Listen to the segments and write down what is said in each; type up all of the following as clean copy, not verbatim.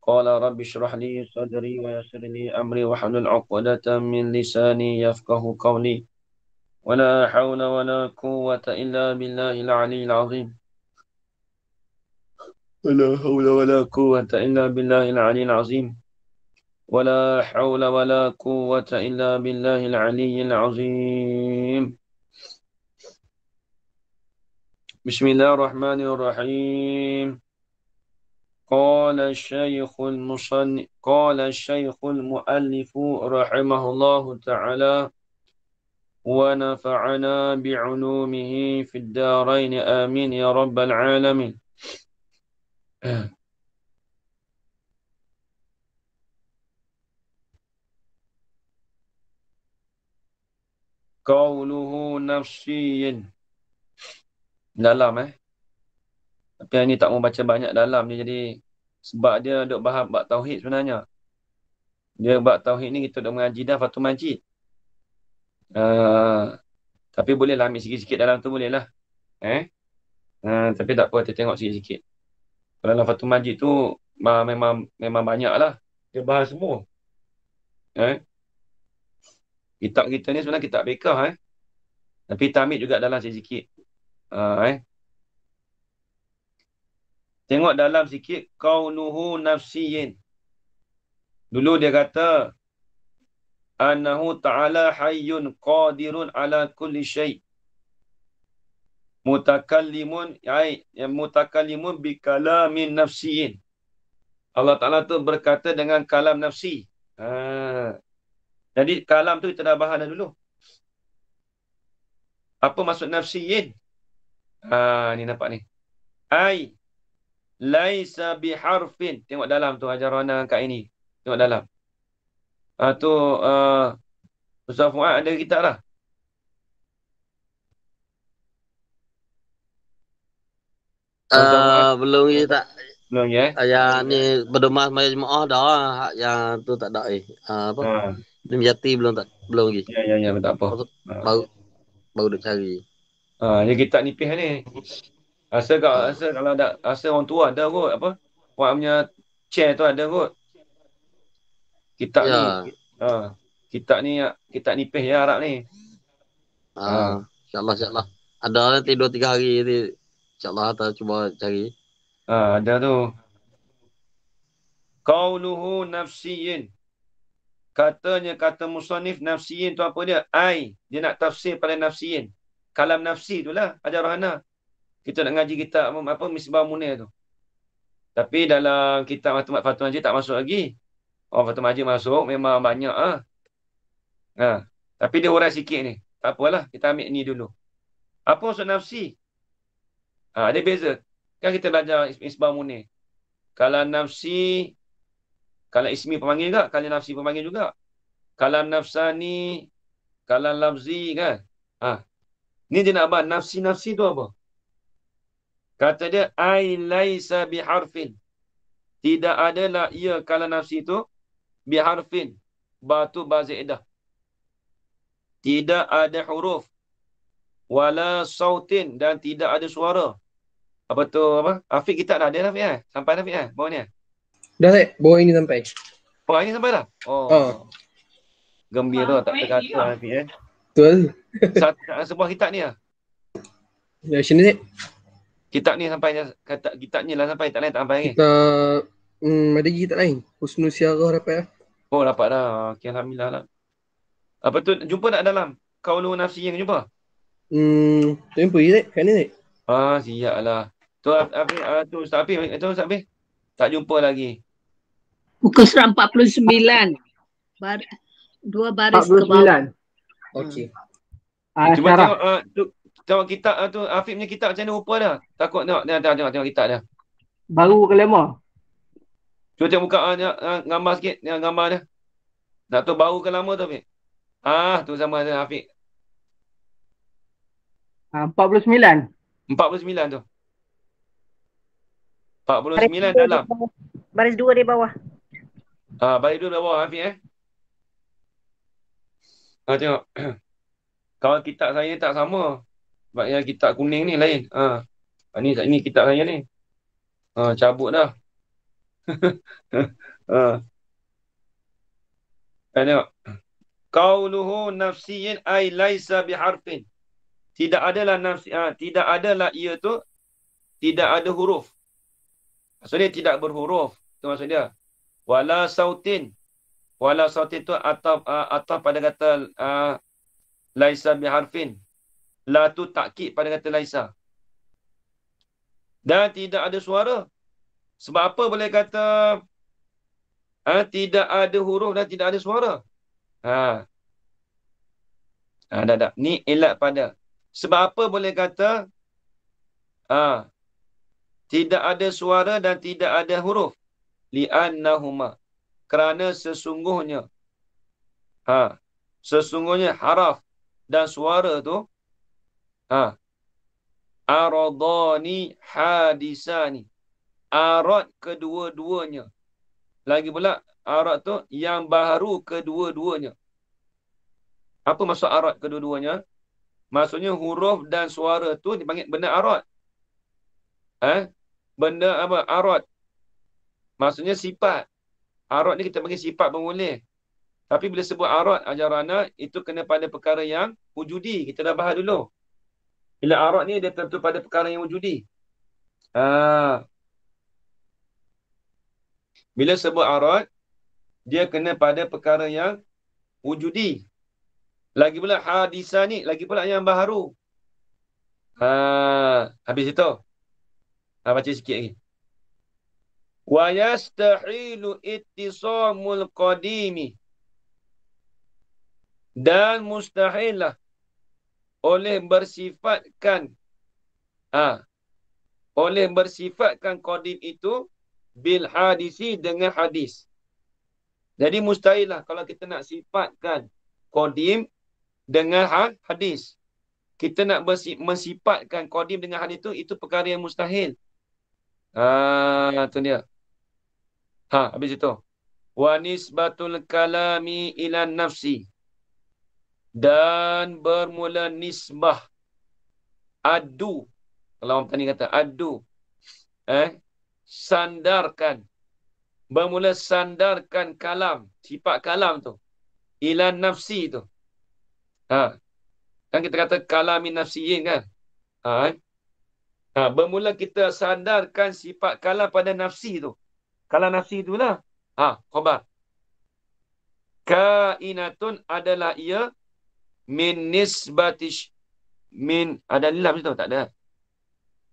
قال رب اشرح لي صدري ويسر لي أمري واحلل عقدة من لساني يفقه قولي ولا حول ولا قوة إلا بالله العلي العظيم ولا حول ولا قوة إلا بالله العلي العظيم ولا حول ولا قوة إلا بالله العلي العظيم بسم الله الرحمن الرحيم قال الشيخ المؤلف رحمه الله تعالى ونفعنا بعلومه في الدارين آمين يا رب العالمين. قوله نفسي dalam tapi yang ni tak mau baca banyak dalam dia, jadi sebab dia duk bahas bab tauhid sebenarnya. Dia bab tauhid ni kita duk mengaji dah Fathul Majid. Tapi bolehlah ambil sikit-sikit dalam tu bolehlah. Tapi tak apa, kita tengok sikit-sikit. Kalau dalam Fathul Majid tu memang banyak lah. Dia bahas semua. Kitab kita ni sebenarnya kitab bekah. Tapi kita ambil juga dalam sikit-sikit. Tengok dalam sikit. Qawluhu nafsiyin. Dulu dia kata. Annahu ta'ala hayyun qadirun ala kulli syai'. Mutakallimun bikalamin nafsiyin. Allah Ta'ala tu berkata dengan kalam nafsi. Jadi kalam tu kita dah bahas dah dulu. Apa maksud nafsiyin? Ni nampak ni. Laisa biharfin. Tengok dalam tu ajaran kat ini. Tengok dalam. Tu Ustaz Fuad ada kitab lah. Belum ya tak. Belum ya? Yang ni berdemas majmuah dah. Yang tu tak ada apa? Lim Jati belum lagi. Ya, tak apa. Baru dah cari. Dia kitab nipis ni. Rasa kalau ada rasa orang tua ada kot apa? Puak punya chair tu ada kot. Kitab ni. Kitab ni kitab nipis ya Arab ni. InsyaAllah. Ada nanti 2-3 hari ni. InsyaAllah kita cuba cari. Ada tu. Qauluhu nafsiyin. Katanya kata musannif nafsiyin tu apa dia? Dia nak tafsir pada nafsiyin. Kalam nafsi tu lah ajar rohana. Kita nak ngaji kitab apa Misbah Munir tu. Tapi dalam kitab Fathul Majid tak masuk lagi. Fathul Majid masuk memang banyak Tapi dia urai sikit ni. Tak apalah, kita ambil ni dulu. Apa maksud nafsi? Ada beza. Kan kita belajar Misbah Munir. Kalam nafsi, kalam ismi pemanggil juga, kalam nafsi pemanggil juga. Kalam nafsani, kalam lafzi kan. Ni dia nak bahas nafsi tu apa? Kata dia laisa biharfin. Tidak adalah ia kalam nafsi tu biharfin. Batu bazaidah. Tidak ada huruf. Wala sautin dan tidak ada suara. Apa tu apa? Afiq kita dah ada dah Afiq Sampai dah Afiq bawah ni Dah bawah ini sampai. Ini sampai dah? Gembira tak terkata Afiq Betul. Sebuah kitab ni Ya, sini Zik. Kitab ni sampai kata kitab ni lah sampai, tak lain tak sampai lagi. Kita ada kitab lain. Husnul Syarah dapat dapat dah. Okay, alhamdulillah lah. Apa tu jumpa tak dalam Qaulu nafsi yang jumpa? Jumpa Zik, kat ni Zik. Siap lah. Tu Ustaz Afif. Tak jumpa lagi. Muka surat 49. Dua baris ke bawah. Okey. Cuba tengok kitab tu. Afif punya kitab macam mana rupa dah. Takut tengok kitab dia. Baru ke lama? Cuba tengok buka gambar sikit. Tengok gambar dia. Tak tahu baru ke lama tu Afif. Tu sama ada Afif. 49. 49 tu. 49 dalam. Baris 2 di bawah. Baris 2 di bawah Afif tengok. Kalau kitab saya tak sama. Sebab yang kitab kuning ni lain. Ni kitab saya ni. Cabut dah. Tengok. Qauluhu nafsiyin ay laisa biharfin. Tidak adalah nafsi, tidak adalah ia tu tidak ada huruf. Maksudnya tidak berhuruf. Itu maksud dia. Wala sautin. Wala sautin tu ataf pada kata laisa biharfin. La tu takkid pada kata laisa. Dan tidak ada suara. Sebab apa boleh kata tidak ada huruf dan tidak ada suara? Dah. Ni ilat pada. Sebab apa boleh kata tidak ada suara dan tidak ada huruf? Li'annahuma. Kerana sesungguhnya haraf dan suara tu aradani hadisani. Arad kedua-duanya. Lagi pula arad tu yang baharu kedua-duanya. Apa maksud arad kedua-duanya? Maksudnya huruf dan suara tu dipanggil benda arad. Benda apa? Arad. Maksudnya sifat. Arad ni kita panggil sifat bermula. Tapi bila sebut arad ajarana, itu kena pada perkara yang wujudi. Kita dah bahas dulu. Bila arad ni dia tentu pada perkara yang wujudi. Bila sebut arad, dia kena pada perkara yang wujudi. Lagi pula hadisah ni, lagi pula yang baharu. Habis itu. Baca sikit lagi. Wa yastahilu ittisamul qadimi. Dan mustahillah oleh bersifatkan qadim itu bil hadisi dengan hadis. Jadi mustahillah kalau kita nak sifatkan qadim dengan hadis. Kita nak mensifatkan qadim dengan hadis itu perkara yang mustahil. Itu dia. Habis itu. Wa nisbatul kalami ila nafsi. Dan bermula nisbah. Adu. Kalau orang tadi kata adu. Sandarkan. Bermula sandarkan kalam. Sifat kalam tu. Ila nafsi tu. Kan kita kata kalamin nafsiyin kan. Bermula kita sandarkan sifat kalam pada nafsi tu. Kalam nafsi tu lah. Khabar. Kainatun adalah ia min nisbati ada lam situ tak ada.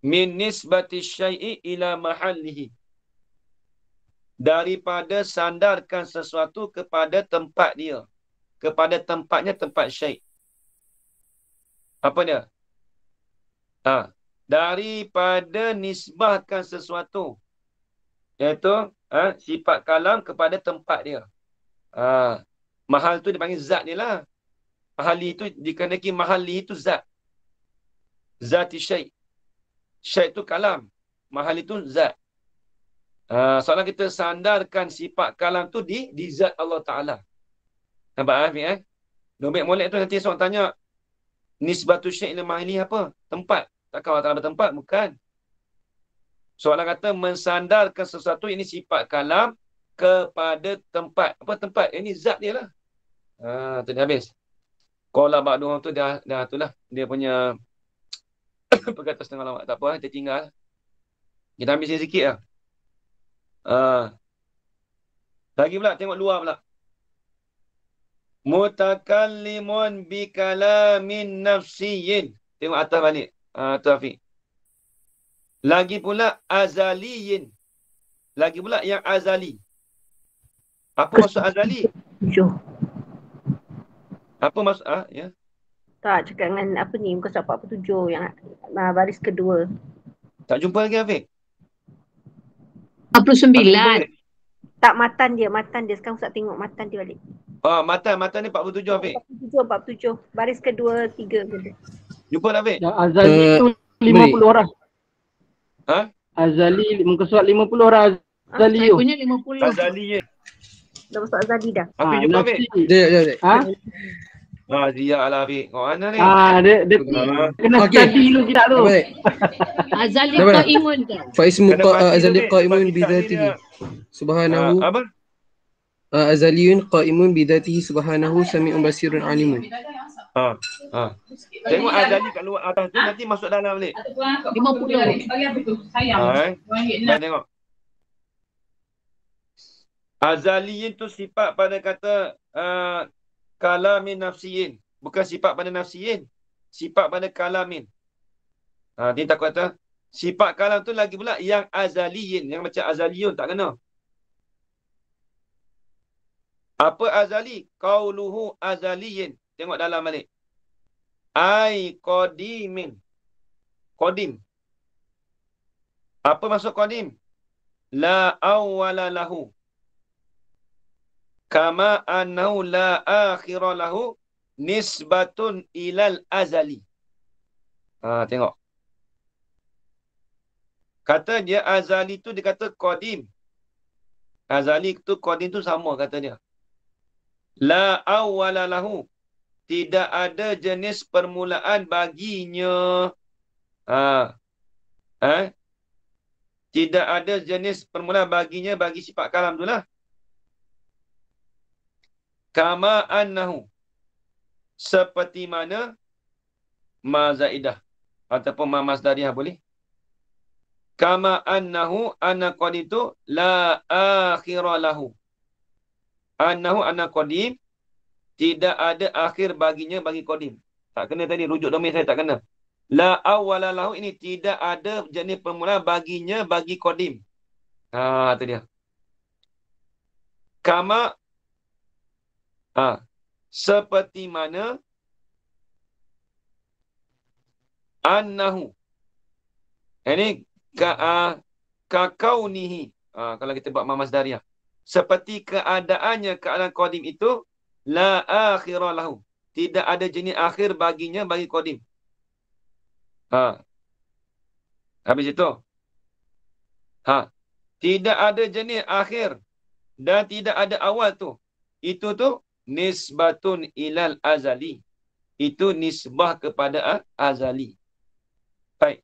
Min nisbati syai'i ila mahallihi. Daripada sandarkan sesuatu kepada tempat dia. Kepada tempatnya, tempat syai'. Apa dia? Daripada nisbahkan sesuatu. Iaitu sifat kalam kepada tempat dia. Mahal tu dipanggil zat dia lah. Mahali itu dikehendaki mahali itu zat. Zati syai'. Syai' itu kalam. Mahali itu zat. Soalan kita sandarkan sifat kalam tu di zat Allah Ta'ala. Nampak Afiq Domik molek tu nanti seorang tanya nisbatu syai' ila mahali apa? Tempat. Takkan Allah Ta'ala bertempat? Bukan. Soalan kata mensandarkan sesuatu ini sifat kalam kepada tempat. Apa tempat? Ini zat dia lah. Tu dah habis. Qala ba'duhum tu dah itulah dia punya perkataan setengah lama. Tak apa, kita tinggal. Kita ambil sikit lah. Lagi pula tengok luar pula. Mutakallimun bi kalamin nafsiyin. Tengok atas balik. Tu Afiq. Lagi pula azaliyin. Lagi pula yang azali. Apa maksud azali? Apa maksud ya? Tak, cakap dengan apa ni, muka surat 47 yang baris kedua. Tak jumpa lagi Afiq? 49. Tak, matan dia. Sekarang Ustaz tengok matan dia balik. Matan ni 47 Afiq. 47. Baris kedua 3. Jumpa tak Afiq? Azali tu 50 orang. Azali, muka surat 50 orang Azali Saya tu. punya 50. Azali je. Dah masuk Azali dah. Afiq jumpa Afiq? Sekejap. Zia Al-Afiq. Kau mana ni? Dia kena Okey. study dulu kita tu. Baik. Azali Dah, qaimun ke? Faismu Kena mati azali tu, Dik. qaimun Sebab kitab ni bidzatihi. Subhanahu. Apa? Azaliyun qaimun bidzatihi subhanahu sami'un basirun alimun. Ha. Tengok Azali kat luar atas tu, nanti masuk dalam balik. 50. Baik tengok. Azaliyin tu sifat pada kata kalamin nafsiyin. Bukan sifat pada nafsiyin. Sifat pada kalamin. Dia tak kata sifat kalam tu lagi pula yang azaliyin. Yang macam azaliyun tak kena. Apa azali? Qauluhu azaliyin. Tengok dalam balik. Ai qadimin. Qadim. Apa maksud qadim? La awwala lahu. Kama annahu la akhira lahu nisbatun ilal azali. Tengok. Kata dia azali tu dia kata qadim. Azali tu qadim tu sama kata dia. La awwala lahu. Tidak ada jenis permulaan baginya. Tidak ada jenis permulaan baginya bagi sifat kalam tu lah. Kama annahu. Seperti mana ma zaidah ataupun ma masdariyah boleh. Kama annahu anna qadim tu la akhira lahu. Annahu anna qadim tidak ada akhir baginya bagi qadim. Tak kena tadi rujuk domain saya tak kena. La awwala lahu ini tidak ada jenis permulaan baginya bagi qadim. Tu dia. Kama seperti mana annahu. Ini kakaunihi. Kalau kita buat masdariyah. Seperti keadaannya keadaan qadim itu la akhira lahu. Tidak ada jenis akhir baginya bagi qadim. Habis itu. Tidak ada jenis akhir dan tidak ada awal tu. Itu tu nisbatun ilal azali. Itu nisbah kepada azali. Baik.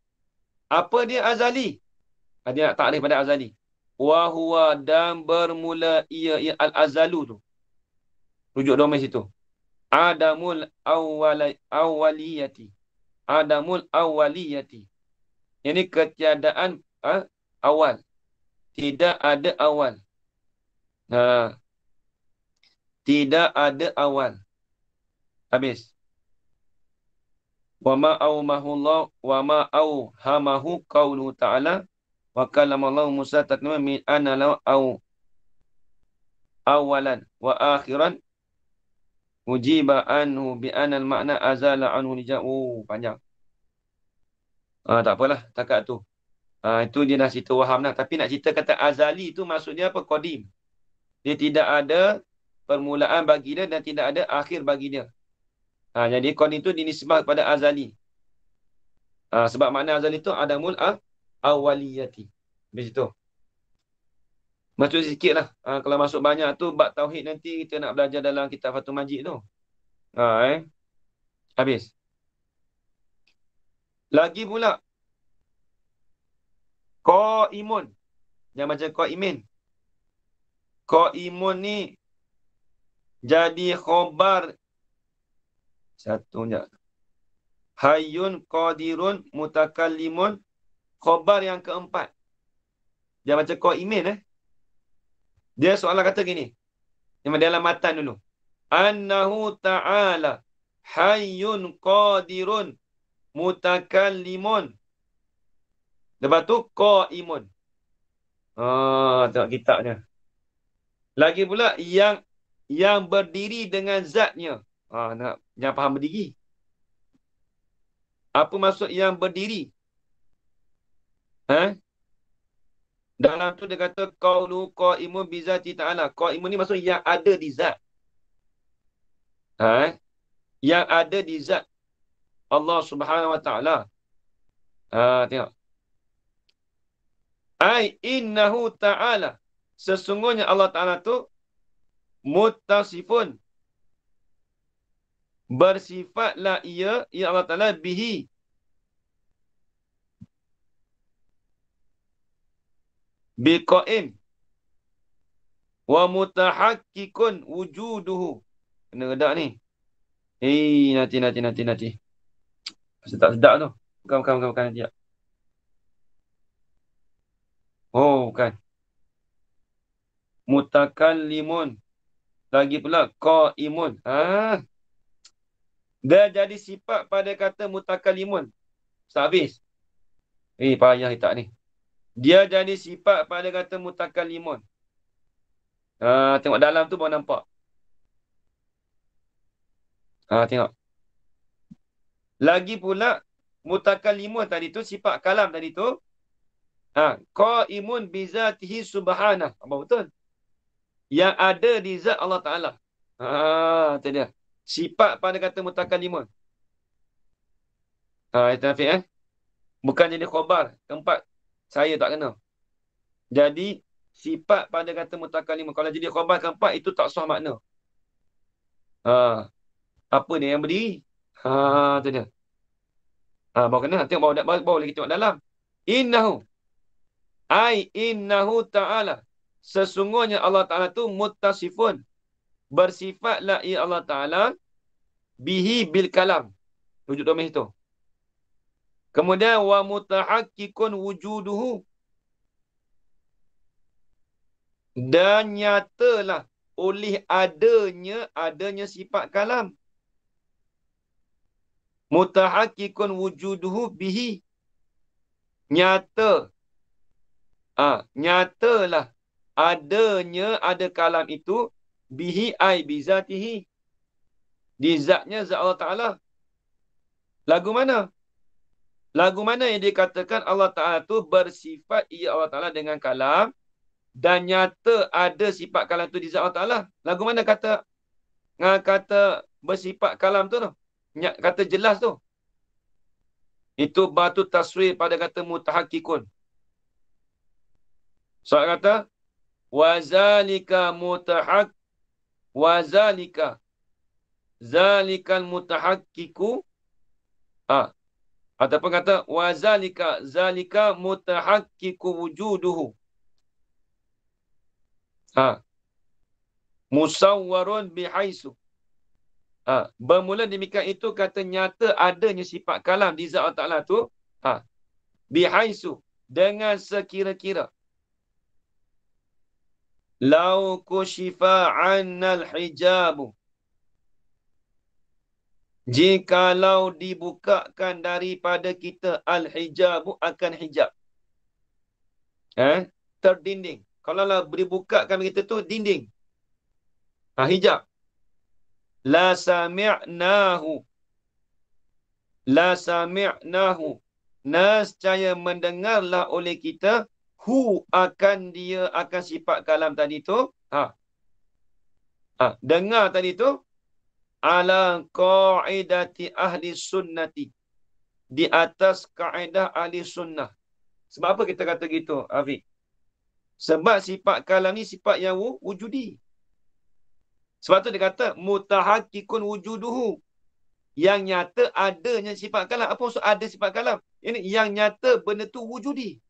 Apa dia azali? Dia nak takrif pada azali. Wa huwa dan bermula ia al-azalu tu. Rujuk domain situ. Adamul awwaliyati. Adamul awwaliyati. Ini ketiadaan awal. Tidak ada awal. Tidak ada awal. Habis. Wa ma awmahullah wa ma awhamahu qawluhu ta'ala wa kalamallahu Musa taklima min anna law awalan wa akhiran ujiba anhu bi anna al-ma'na azala anhu lija'u. Panjang. Tak apalah takat tu. Itu dia dah cerita waham lah. Tapi nak cerita kata azali tu maksudnya apa? Qadim. Dia tidak ada permulaan bagi dia dan tidak ada akhir bagi dia. Jadi qadim tu dinisbah kepada azali. Sebab makna azali tu adamul awaliyati. Habis itu. Masuk sikit lah. Kalau masuk banyak tu bab tauhid nanti kita nak belajar dalam kitab Fathul Majid tu. Habis. Lagi pula. Qaimun. Yang macam qaimin. Qaimun ni jadi khobar. Satu je. Hayyun qadirun mutakallimun. Khobar yang keempat. Dia macam qaimin Dia soalan kata gini. Yang dalam matan dulu. Annahu ta'ala hayyun qadirun mutakallimun. Lepas tu qaimun. Tengok kitabnya. Lagi pula yang berdiri dengan zatnya. Jangan faham berdiri. Apa maksud yang berdiri? Dalam tu dia kata qaulu qaimun bi zati ta'ala. Qaimun ni maksud yang ada di zat. Yang ada di zat Allah Subhanahu wa taala. Tengok. Ai innahu ta'ala. Sesungguhnya Allah Ta'ala tu muttasifun. Bersifatlah ia Allah Ta'ala bihi. Biqaim. Wa mutahakkikun wujuduhu. Kena redak ni. Nanti. Sedap tu. Bukan nanti. Oh, bukan. Mutakallimun. Lagi pula qaimun. Dia jadi sifat pada kata mutakallimun. Tak habis. Payah tak ni. Dia jadi sifat pada kata mutakallimun. Tengok dalam tu baru nampak. Tengok. Lagi pula mutakallimun tadi tu, sifat kalam tadi tu. Qaimun bizatihi subhanah. Apa betul? Yang ada di zat Allah Ta'ala. Itu dia. Sifat pada kata mutakallimun. Itu Nafiq Bukan jadi khabar. Tempat saya tak kena. Jadi sifat pada kata mutakallimun. Kalau jadi khabar keempat, itu tak sah makna. Apa ni yang berdiri? Itu dia. Baru kena. Tengok baru lagi tengok dalam. Innahu ta'ala. Sesungguhnya Allah Ta'ala tu muttasifun. Bersifatlah ia Allah Ta'ala bihi bil kalam. Wujud domain itu. Kemudian wa mutahakkikun wujuduhu. Dan nyatalah oleh adanya sifat kalam. Mutahakkikun wujuduhu bihi. Nyatalah ada kalam itu bihi ai bizatihi. Di zatnya zat Allah Ta'ala. Lagu mana yang dikatakan Allah Ta'ala tu bersifat ia Allah Ta'ala dengan kalam dan nyata ada sifat kalam tu di zat Allah Ta'ala. Lagu mana kata bersifat kalam tu? Kata jelas tu. Itu batu taswir pada kata mutahakkikun. Soal kata zalikal mutahakkiku. Ataupun kata zalika mutahakkiku wujuduhu. Musawwarun bihaisu. Bermula demikian itu kata nyata adanya sifat kalam di zat Allah Ta'ala tu. Bihaisu. Dengan sekira-kira. Lau kushifa annal hijabu. Jikalau dibukakan daripada kita al-hijabu akan hijab. Terdinding. Kalau lah dibukakan kita tu dinding. Hijab. La sami'nahu. Nescaya mendengarlah oleh kita akan sifat kalam tadi tu. Dengar tadi tu ala qaidati ahli sunnati, di atas kaedah ahli sunnah. Sebab apa kita kata gitu, Afiq? Sebab sifat kalam ni sifat yang wujudi. Sebab tu dia kata mutahakkikun wujuduhu. Yang nyata adanya sifat kalam. Apa maksud ada sifat kalam? Ini yang nyata benda tu wujudi.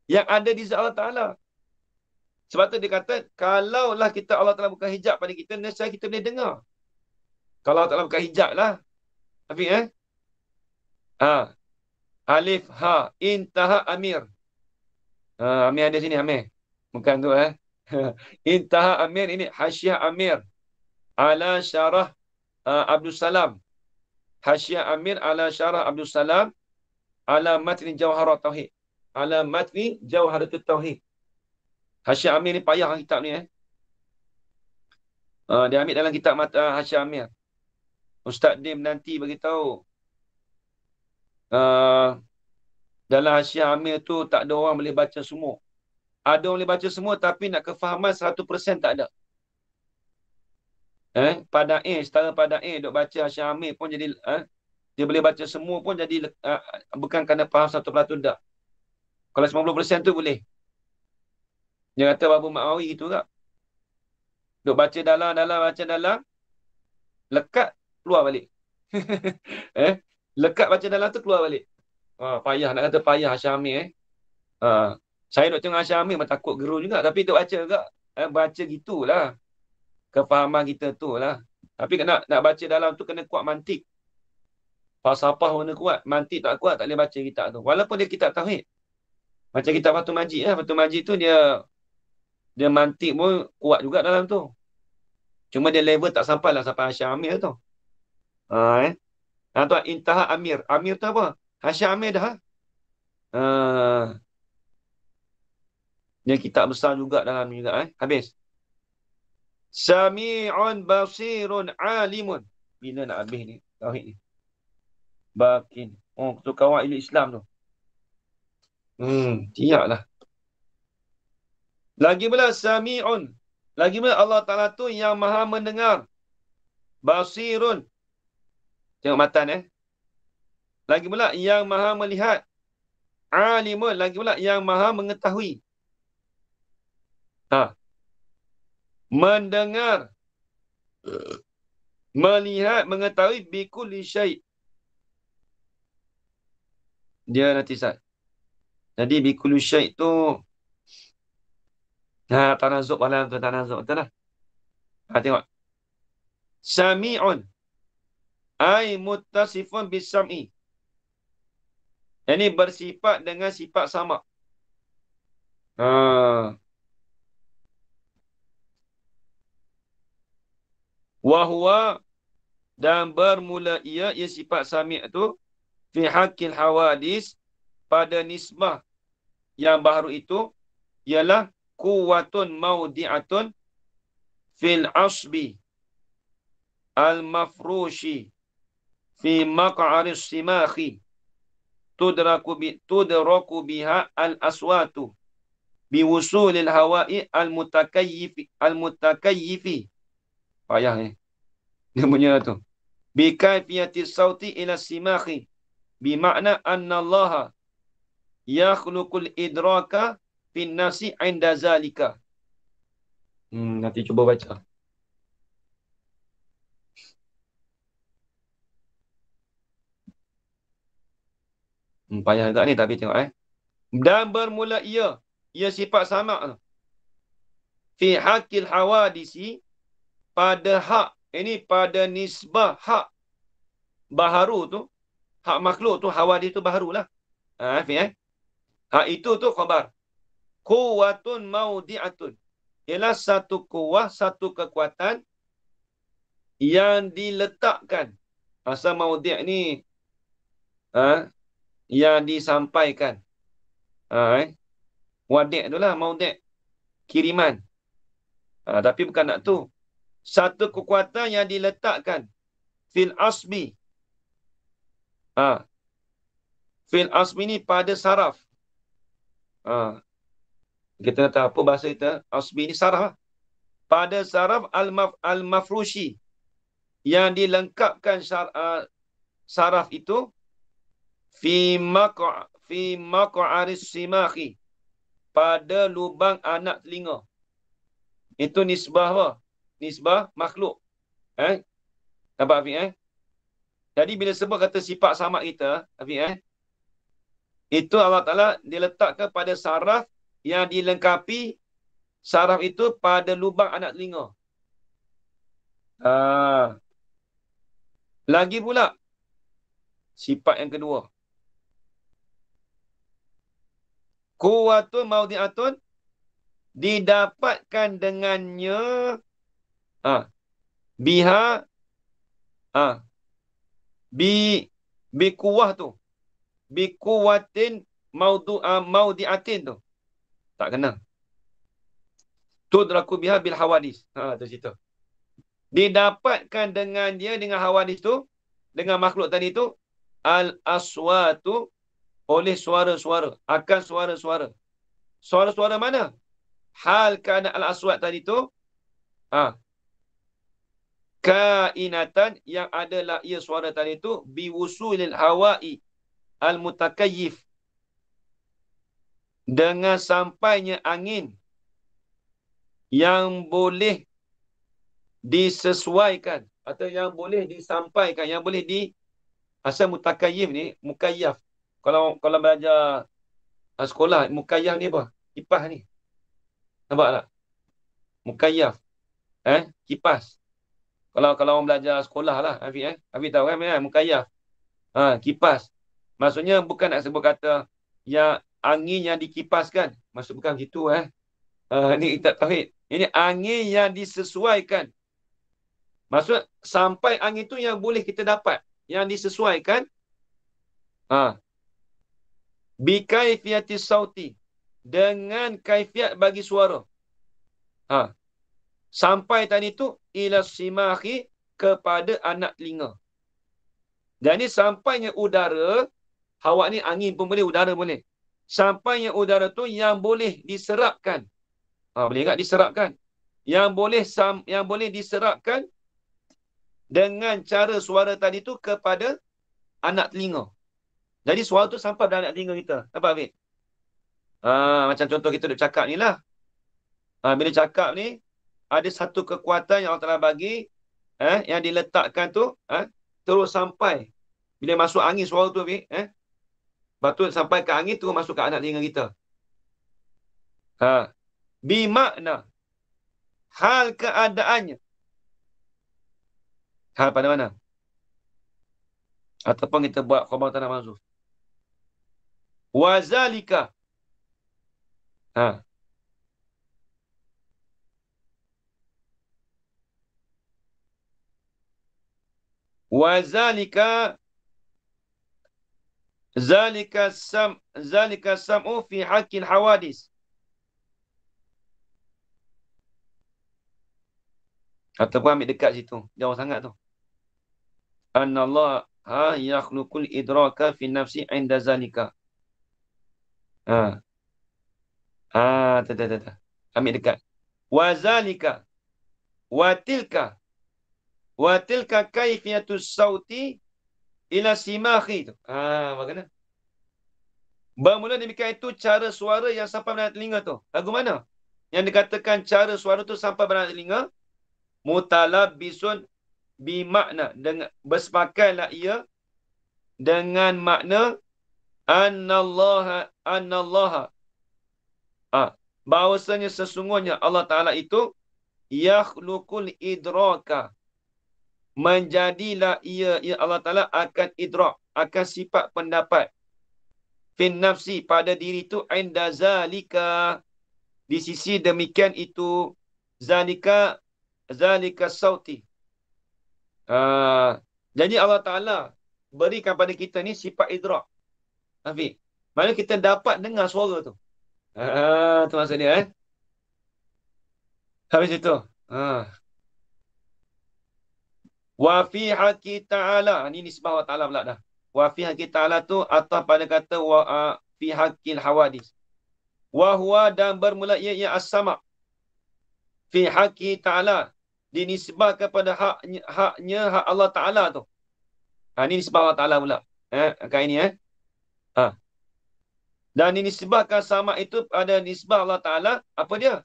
Yang ada di zat Allah Ta'ala. Sebab tu dia kata, kalaulah kita Allah Ta'ala buka hijab pada kita, nescaya kita boleh dengar. Kalau Allah Ta'ala buka hijab lah. Afiq Alif ha intaha amir. Amir ada sini, Amir. Bukan tu Intaha amir, ini hasyiah amir. Ala syarah Abdul Salam. Hasyiah amir ala syarah Abdul Salam. Ala matni jawharat tauhid. Ala matni jawharat tauhid. Hasyiah Amir ni payah kitab ni. Dia ambil dalam kitab Hasyiah Amir. Ustaz Dim nanti beritahu. Dalam Hasyiah Amir tu tak ada orang boleh baca semua. Ada orang boleh baca semua tapi nak kefahaman 100% tak ada. Setara pada duk baca Hasyiah Amir pun jadi dia boleh baca semua pun jadi bukan kerana faham 1% tak. Kalau 90% tu boleh. Dia kata Abu Ma'awi gitu tak? Duk baca dalam, baca dalam, lekat, keluar balik. Lekat baca dalam tu, keluar balik. Payah, nak kata payah Syamil. Saya duk tengok Syamil, takut gerun juga. Tapi duk baca juga. Baca gitulah. Kefahaman kita tu lah. Tapi nak baca dalam tu, kena kuat mantik. Falsafah mana kuat. Mantik tak kuat, tak boleh baca kitab tu. Walaupun dia kitab tauhid. Macam kitab Fathul Majid lah. Fathul Majid tu dia mantik pun kuat juga dalam tu. Cuma dia level tak sampai lah sampai Hasyam Amir tu. Tu Intaha Amir. Amir tu apa? Hasyam Amir dah. Dia kitab besar juga dalam ni juga. Habis. Sami'un basirun alimun. Bila nak habis ni? Tauhid ni. Bakin. Tu kawan ilmu Islam tu. Tiaklah. Lagi pula Sami'un. Lagi pula Allah Ta'ala tu yang maha mendengar. Basirun. Tengok matan Lagi pula yang maha melihat. Alimun. Lagi pula yang maha mengetahui. Mendengar. Melihat, mengetahui bikulli syai'. Dia nanti Sat. Jadi bikulli syai' tu tanazuk malam tu, tanazuk. Betul lah. Tengok. Sami'un. Ay muttasifun bisam'i. Ini bersifat dengan sifat sama. Wahuwa. Dan bermula ia sifat sami' tu. Fi haqqil hawadis. Pada nisbah yang baru itu. Ialah kuwatun maudi'atun fil asbi al-mafrushi fi maq'aris simakhi tudraku biha al-aswatu biwusulil hawa'i al-mutakayyifi. Payah ni. Dia punya tu. Bikayfiyati sauti ila simakhi. Bimakna anna Allah yakhluqul idraka fin nasi inda zalika. Nanti cuba baca. Payah juga ni, tapi tengok Dan bermula ia sifat sama fi haqqil hawadisi, pada hak, ini pada nisbah hak baharu tu, hak makhluk tu, hawadis tu baharulah. Hak itu tu khabar. Kuwatun maudi'atun. Ialah satu kuwah, satu kekuatan yang diletakkan. Asal maudi' ni yang disampaikan. Wadi' tu lah, maudi' kiriman. Tapi bukan nak tu. Satu kekuatan yang diletakkan fil asbi. Fil asbi ni pada saraf. Kita tahu apa bahasa kita? Asbi ni saraf. Pada saraf al-mafrushi. Yang dilengkapkan saraf itu. Fi maq'aris simakhi. Pada lubang anak telinga. Itu nisbah apa? Nisbah makhluk. Nampak Afiq? Jadi bila sebut kata sifat sama kita, Afiq, itu Allah Ta'ala diletakkan pada saraf yang dilengkapi saraf itu pada lubang anak telinga. Lagi pula sifat yang kedua. Kuwatun maudi'atun, didapatkan dengannya biha bi kuwah tu. Bi kuwatin maudi'atin tu. Tak kena. Tudraku biha bil hawadis. Tu situ. Didapatkan dengan dia, dengan hawadis tu, dengan makhluk tadi tu, al-aswatu, oleh suara-suara. Akan suara-suara. Suara-suara mana? Hal keadaan al-aswat tadi tu, kainatan, yang adalah ia suara tadi tu, biwusulil hawa'i al-mutakayyif, dengan sampainya angin yang boleh disesuaikan atau yang boleh disampaikan, yang boleh asal mutakayyif ni, mukayyaf. Kalau belajar sekolah, mukayyaf ni apa? Kipas ni. Nampak tak? Mukayyaf. Kipas. Kalau orang belajar sekolah lah, Hafiz Hafiz tahu kan, mukayyaf. Kipas. Maksudnya bukan nak sebut kata yang angin yang dikipaskan. Maksud bukan begitu. Ni tak tauhid. Ini angin yang disesuaikan. Maksud sampai angin tu yang boleh kita dapat. Yang disesuaikan. Bikaifiyatis sauti. Dengan kaifiat bagi suara. Sampai tadi tu ila simahi kepada anak telinga. Jadi sampainya udara, hawa ni angin pun boleh, udara boleh. Sampainya udara tu yang boleh diserapkan. Boleh tak diserapkan? Yang boleh diserapkan dengan cara suara tadi tu kepada anak telinga. Jadi suara tu sampai pada anak telinga kita. Nampak Habib? Macam contoh kita duk cakap ni lah. Bila cakap ni, ada satu kekuatan yang Allah Ta'ala bagi, yang diletakkan tu, terus sampai. Bila masuk angin suara tu, patut sampai ke angin, terus masuk ke anak telinga kita. Bimakna. Hal keadaannya. Hal pada mana? Ataupun kita buat khabar tanah mahzuf. Wazalika. Wazalika. Zalika sam'u fi haqqil hawadis. Ataupun ambil dekat situ. Jauh sangat tu. Anallah yakhluqul idraka fi nafsi inda zalika. Ambil dekat. Wazalika. Watilka. Watilka kaifiyatus sauti ila simahi tu. Bagaimana? Bermula demikian itu cara suara yang sampai pada telinga tu. Lagu mana? Yang dikatakan cara suara tu sampai pada telinga. Mutalabbisun bimakna. Bersepakailah ia dengan makna Annallaha. Bahawasanya sesungguhnya Allah Ta'ala itu yakhluqul idraka. Menjadilah ia Allah Ta'ala akan idrak, akan sifat pendapat. Fin nafsi, pada diri itu, inda zalika, di sisi demikian itu, zalika sauti. Jadi Allah Ta'ala berikan pada kita ni sifat idrak. Hafiz, mana kita dapat dengar suara tu. Tu maksud dia. Habis itu. Wa fi haqqi ta'ala. Ini nisbah Allah Ta'ala pula dah. Wa fi haqqi ta'ala tu atas pada kata wa fi haqqil hawadis. Wa huwa, dan bermula ia as-sama'. Fi haqqi ta'ala. Dinisbah kepada haknya hak Allah Ta'ala tu. Ini nisbah Allah Ta'ala pula. Kat ini. Dan dinisbahkan sama itu pada nisbah Allah Ta'ala. Apa dia?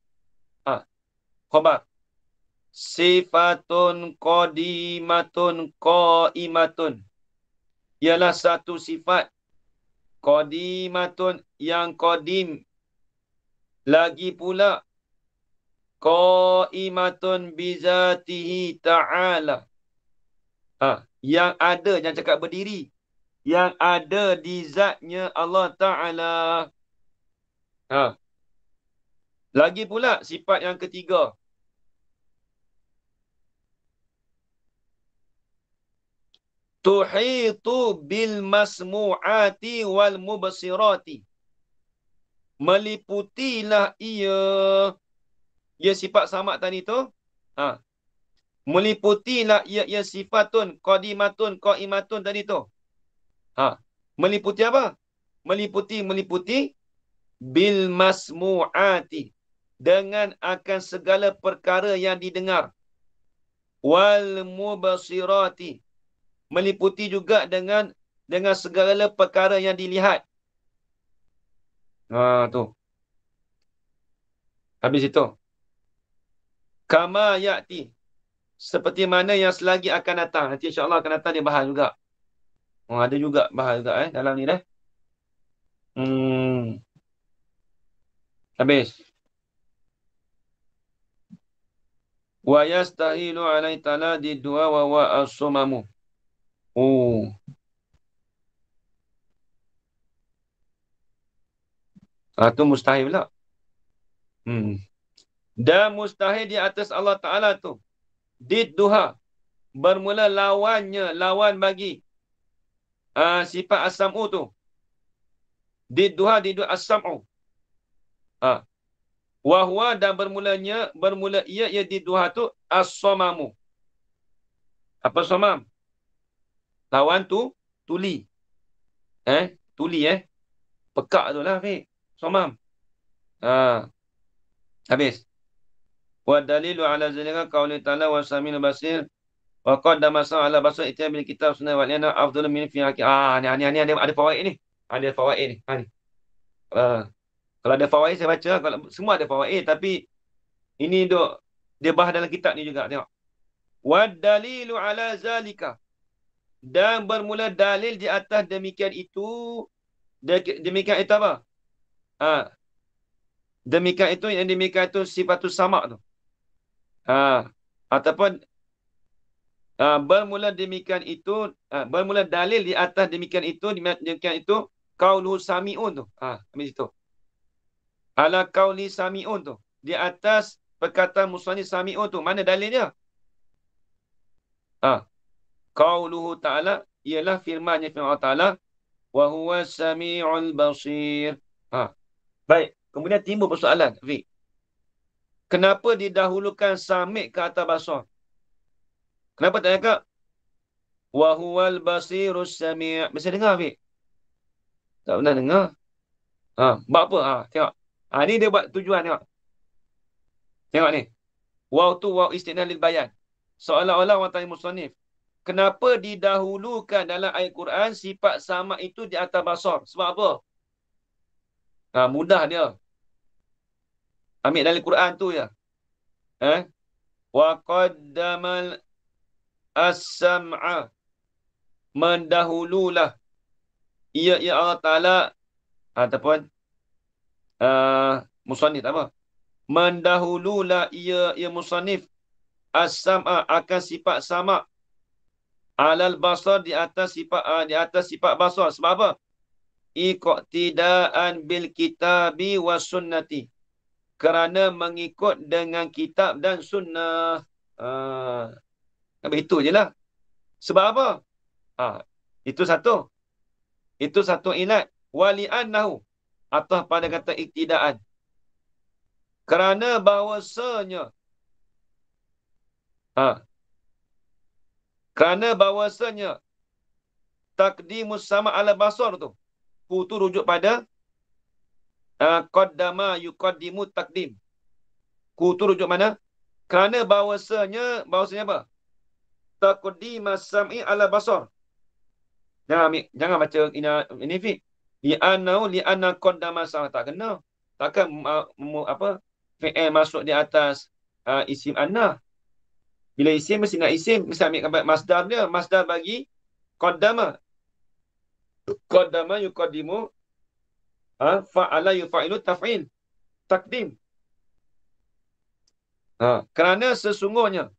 Khabar. Sifatun qadimatun qaimatun. Ialah satu sifat qadimatun, yang qadim. Lagi pula qaimatun bizatihi ta'ala. Yang ada, jangan cakap berdiri. Yang ada di zatnya Allah Ta'ala. Lagi pula sifat yang ketiga. Tuhitu bil masmu'ati wal mubsirati. Meliputilah ia sifat sama tadi tu. Meliputilah ia sifatun qadimatun qaimatun tadi tu. Meliputi apa? Meliputi bil masmu'ati, dengan akan segala perkara yang didengar. Wal mubsirati, meliputi juga dengan segala perkara yang dilihat. Tu. Habis itu. Kama ya'ti. seperti mana yang selagi akan datang. Nanti insya-Allah akan datang dia bahas juga. Ada juga bahas juga dalam ni dah. Habis. Wa yastahilu alai ta'ala di dua wa wa as-sumamu. Itu mustahil pula. Dan mustahil di atas Allah Ta'ala tu. Didduha. Bermula lawannya. Lawan bagi sifat as-sam'u tu. Didduha diddu as-sam'u. Wahwa dan bermula ia didduha tu as-samamu. Apa samam? Lawan tu tuli. Tuli Pekak tu lah, Fiq. Samam. Habis. Wa dalilu ala zalika qauli ta'ala wa samil basir wa qaddama ala basir itiya bil kitab sunnah wal yana afdalu min fi haqi. Ni ada fawaid ni. Ada fawaid ni. Kalau ada fawaid saya baca, kalau semua ada fawaid, tapi ini dia bahas dalam kitab ni juga, tengok. Wa dalilu ala zalika. Dan bermula dalil di atas demikian itu. Demikian itu apa? Demikian itu sifatus sama' tu. Ataupun bermula demikian itu, bermula dalil di atas demikian itu qauluhu sami'un tu. Ambil situ. Ala qauli sami'un tu. Di atas perkataan musannif sami'un tu. Mana dalilnya? Qauluhu ta'ala ialah firman Allah Ta'ala wa huwa sami'ul basir. Baik, kemudian timbul persoalan, Fiq. Kenapa didahulukan sami' ke atas basar? Kenapa tak cakap wa huwal basirus sami'? Bisa dengar, Fiq? Tak pernah dengar. Buat apa? Tengok. Ni dia buat tujuan, tengok. Tengok ni. Waw tu waw istinah lil bayan. Seolah-olah orang tanya musannif. Kenapa didahulukan dalam ayat Quran sifat sama itu di atas basar? Sebab apa? Mudah dia. Ambil dari Quran tu ya. Wa qaddamal as-sam'a. Mendahululah. Ya Allah Ta'ala. Ataupun musannif apa? Mendahululah ia musannif. As-sam'a akan sifat sama. Alal basar di atas sifat basar. Sebab apa? Iqtidaan bil kitabi was sunnati. Kerana mengikut dengan kitab dan sunnah. Itu je lah. Sebab apa? Itu satu ilat. Wali'annahu. Atau pada kata iktidaan. Kerana bahawasanya. Kerana bahawasanya. Taqdimus sama ala basar tu. Tu rujuk pada qaddama yuqaddimu taqdim. Tu rujuk mana? Kerana bahawasanya apa? Taqdimas sam'i ala basar. Jangan baca ini Fiq. Li'anna qaddama sama, tak kena. Takkan fi'il masuk di atas isim anna. Bila isim mesti nak isim, mesti ambil masdar dia. Masdar bagi qaddama. Qaddama yuqaddimu fa'ala yufa'ilu taf'il. Takdim. Kerana sesungguhnya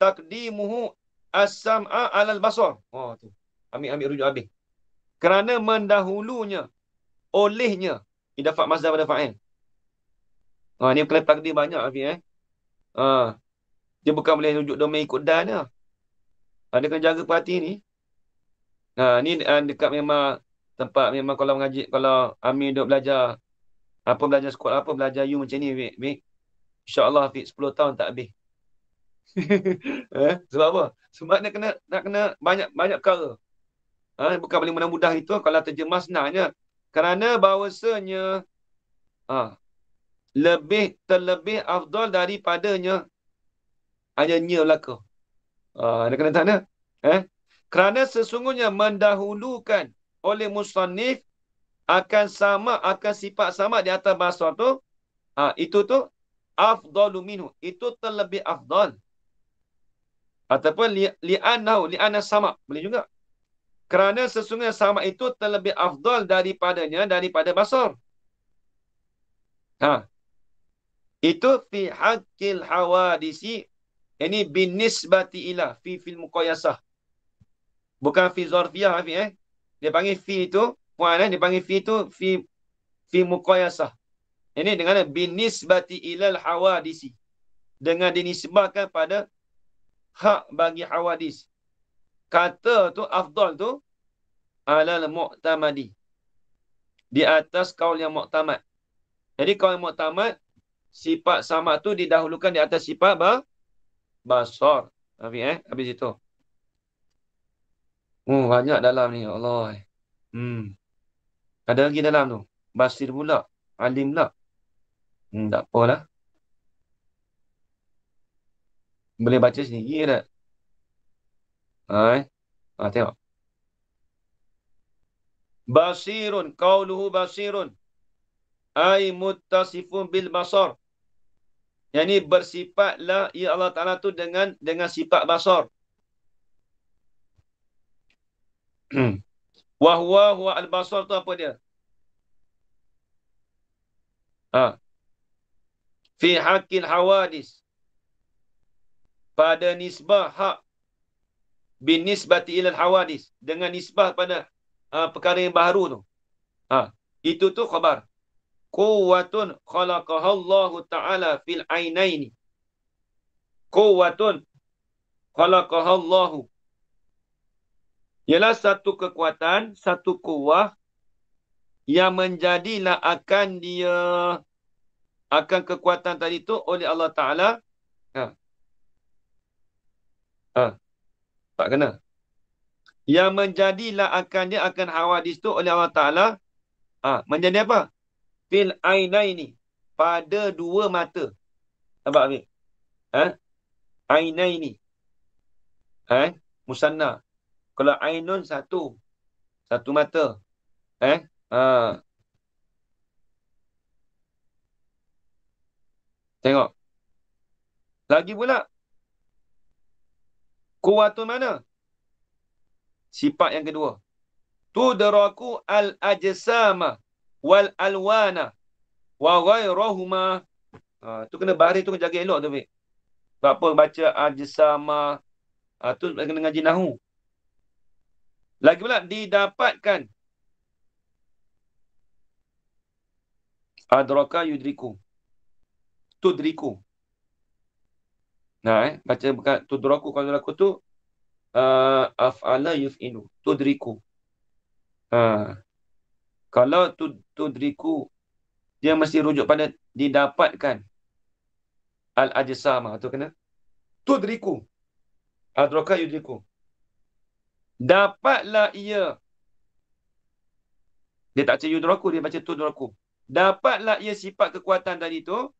takdimuhu as-sam'a 'alal basar. Tu. Ambil rujuk habis. Kerana mendahulunya, olehnya, idafat masdar pada fa'il. Ni kena takdim banyak Hafiz. Dia bukan boleh rujuk domain ikut dan dia. Dia kena jaga perhati ni. Ni dekat memang tempat memang kalau mengaji, kalau Amir duk belajar belajar sekolah belajar you macam ni Fiq. InsyaAllah Fiq 10 tahun tak habis. Sebab apa? Sebab nak kena banyak perkara. Bukan boleh mudah-mudah itu kalau terjemah senangnya. Kerana bahawasanya terlebih afdal daripadanya hanya nya belaka. Dia kena tanya. Kerana sesungguhnya mendahulukan oleh musannif akan sifat sama di atas basar tu. Itu tu afdalu minhu. Itu terlebih afdal. Ataupun li'anna sama. Boleh juga. Kerana sesungguhnya sama itu terlebih afdal daripadanya, daripada basar. Ha. Itu fi haqqil hawadisi. Ini binisbati ila. Fil muqayasah. Bukan fi zarfiyah. Dia panggil fi itu. Puan, dia panggil fi itu fi muqayasah. Ini dengan binisbati ilal hawadisi. Dengan dinisbahkan pada hak bagi hawadis. Kata tu afdal tu alal mu'tamadi. Di atas kaul yang mu'tamad. Jadi kaul yang mu'tamad, sifat sama tu didahulukan di atas sifat basar. Habis itu. Banyak dalam ni, ya Allah. Ada lagi dalam tu. Basir pula. Alim pula. Tak apalah. Boleh baca sendiri tak? Tengok. Basirun. Qauluhu basirun. Ay muttasifun bil basar. Yang ini bersifatlah ya Allah Ta'ala tu dengan sifat basar. Huwa al-basar tu apa dia? Fi haqqil hawadis. Pada nisbah hak binisbati ilal hawadis, dengan nisbah pada perkara yang baru tu. Itu tu khabar. Quwwatun khalaqahallahu ta'ala fil ainaini. Quwwatun khalaqahallahu. Ialah satu kekuatan, satu kuwah yang menjadilah akan kekuatan tadi tu oleh Allah Ta'ala. Tak kena. Yang menjadilah akan hawadis tu oleh Allah Ta'ala. Menjadi apa? Fil ainaini. Pada dua mata. Nampak Amir? Ainaini. Musanna. Kalau ainun satu mata. Tengok. Lagi pula. Kuwatun mana? Sifat yang kedua. Tudraku al-ajsama wal alwana wa ghairahuma. Tu kena baris tu, kena jaga elok tu, Fik. Sebab apa baca ajsama, tu kena ngaji nahu. Lagi pula didapatkan. Adraka yudriku. Tudriku. Baca bukan tudraku. Kalau aku tu af'ala yuf'inu. Tudriku. Kalau tudriku, dia mesti rujuk pada didapatkan. Al-ajsama tu kena. Tudriku. Adraka yudriku. Dapatlah ia. Dia tak baca yudraku, dia baca tudraku. Dapatlah ia sifat kekuatan tadi tu.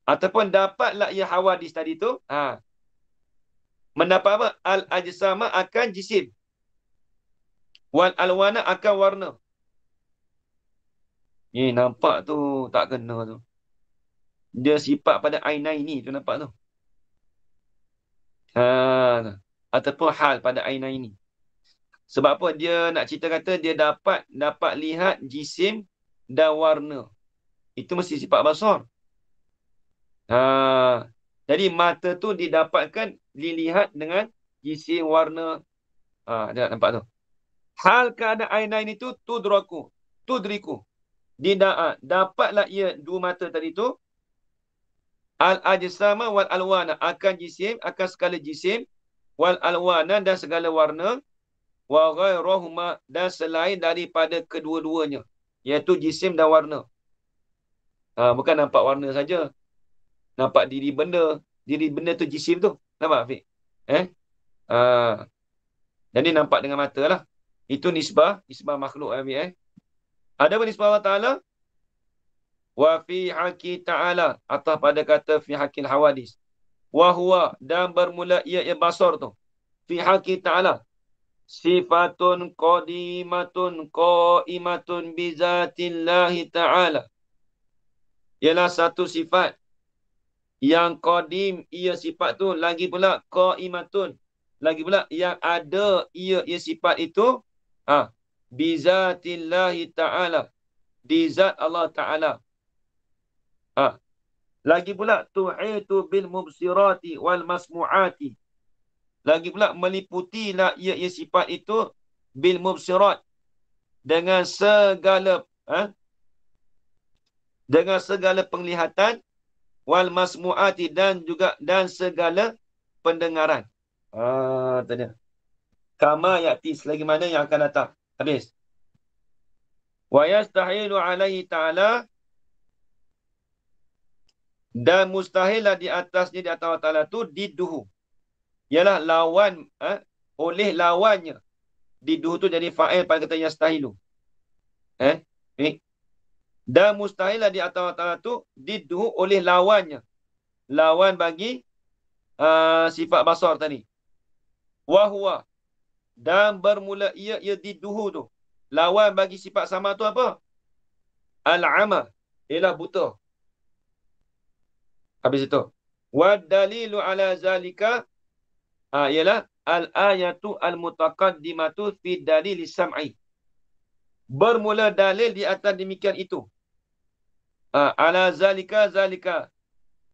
Ataupun dapatlah ia hawadis tadi tu. Mendapat apa? Al-ajsama akan jisim. Wal alwana akan warna. Ni nampak tu tak kena tu. Dia sifat pada ainaini tu, nampak tu. Ataupun hal pada ainaini. Sebab apa? Dia nak cerita kata dia dapat lihat jisim dan warna. Itu mesti sifat basar. Jadi mata tu didapatkan, dilihat dengan jisim, warna. Nampak tu. Hal keadaan ainain itu tudriku. Dapatlah ia dua mata tadi tu. Al-ajsama wal alwana, akan jisim, akan segala jisim. Wal alwana, dan segala warna. Wa ghairahuma, dan selain daripada kedua-duanya. Iaitu jisim dan warna. Bukan nampak warna saja. Nampak diri benda. Diri benda tu jisim tu. Nampak, Fik? Jadi nampak dengan mata lah. Itu nisbah makhluk, Fik. Ada pun nisbah Allah Ta'ala. Wa fi haqi ta'ala. Atau pada kata fi haqil hawadis. Wa huwa, dan bermula ia basar tu. Fi haqi ta'ala. Sifatun qadimatun qaimatun bizatillahi ta'ala. ialah satu sifat yang qadim, ia sifat tu, lagi pula qaimatun, lagi pula yang ada ia sifat itu bizatillahi ta'ala, di zat Allah Ta'ala. Lagi pula tuhitu bil mubsirati wal masmu'ati, lagi pula meliputilah ia sifat itu bil mubsirat, dengan segala penglihatan, wal masmu'ati, dan segala pendengaran. Tadi. Kama ya'ti, selagi mana yang akan datang. Habis. Wa yastahilu alaihi ta'ala, dan mustahillah di atasnya, di atas Allah Ta'ala tu, diduhu. Ialah lawan, oleh lawannya. Diduhu tu jadi fa'il pada kata yastahilu. Dan mustahillah di atas Allah Ta'ala tu, diduhu oleh lawannya. Lawan bagi sifat basar tadi. Wahuwa, dan bermula ia diduhu tu. Lawan bagi sifat sama tu apa? Al-ama, ialah buta. Habis itu. Wa dalilu ala zalika, ialah al-ayatu al-mutaqaddimatu fi dalil sam'i. Bermula dalil di atas demikian itu. Ala zalika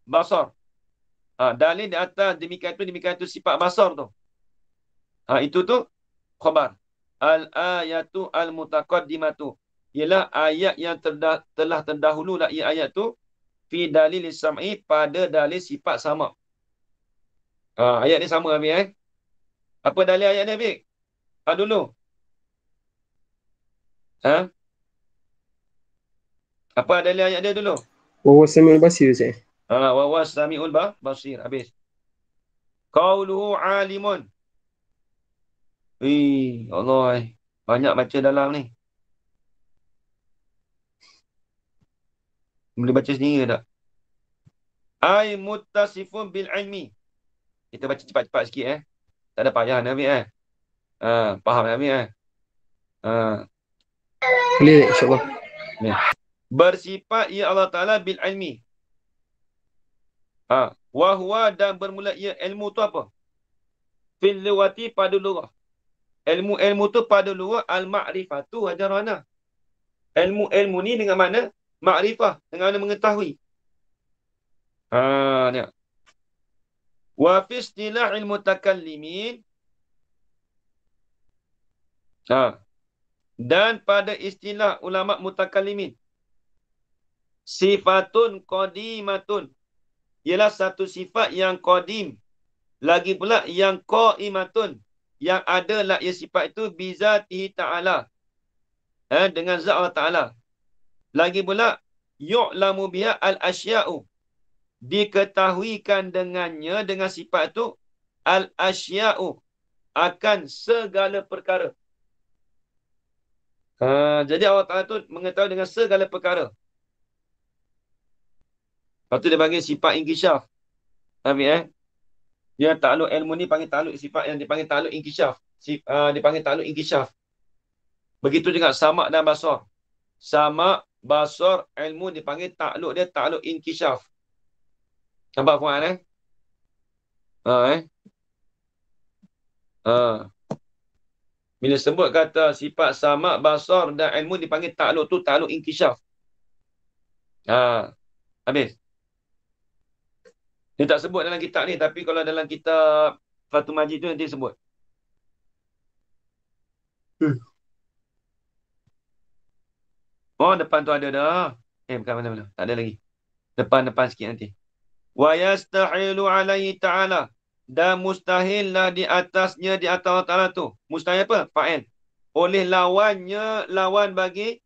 basar. Dalil di atas demikian itu sifat basar tu. Itu tu khabar. Al-ayatu al-mutaqaddimatu, ialah ayat yang telah terdahulu lah ia ayat tu, fi dalil sam'i, pada dalil sifat sama. Ayat ni sama Habib. Apa dalil ayat ni Habib? Dulu. Apa dalil ayat dia dulu? Wa huwa samiul basir, Ustaz. Wa huwa samiul basir. Habis. Qauluhu alimun. Allah, banyak baca dalam ni. Boleh baca sendiri tak? Ay muttasifun bil ilmi. Kita baca cepat-cepat sikit Tak ada payah Nabi faham Nabi Boleh insya-Allah. Bersifat ia Allah Ta'ala bil ilmi. Wa huwa, dan bermula ia ilmu tu apa? Fil lughati, pada lughah. Ilmu tu pada lughah al-ma'rifatu hajarana. Ilmu ni dengan mana? Ma'rifah, dengan mana mengetahui. Ni. Wa fi istilahil mutakallimin. Dan pada istilah ulama mutakallimin, sifatun qadimatun, ialah satu sifat yang qadim, lagi pula yang qaimatun, yang ada lah ia sifat itu bizatihi ta'ala, dengan zat Allah Ta'ala. Lagi pula yu'lamu biha al-asya'u, diketahuikan dengannya, dengan sifat itu, al-asya'u, akan segala perkara. Jadi Allah Ta'ala tu mengetahui dengan segala perkara. Lepas tu dia panggil sifat inkisyaf. Dia takluk ilmu ni panggil takluk sifat yang dipanggil takluk inkisyaf. Dipanggil takluk inkisyaf. Begitu juga sama dan basar. Sama, basar, ilmu dipanggil takluk dia takluk inkisyaf. Nampak Fuad Bila sebut kata sifat sama, basar dan ilmu dipanggil takluk tu takluk inkisyaf. Habis. Dia tak sebut dalam kitab ni, tapi kalau dalam kitab Fathul Majid tu nanti sebut. Depan tu ada dah. Bukan mana-mana. Tak ada lagi. Depan sikit nanti. Wa yastahilu alaihi ta'ala, dan mustahillah di atasnya, di atas Allah Ta'ala tu. Mustahil apa? Fa'il. Oleh lawannya, lawan bagi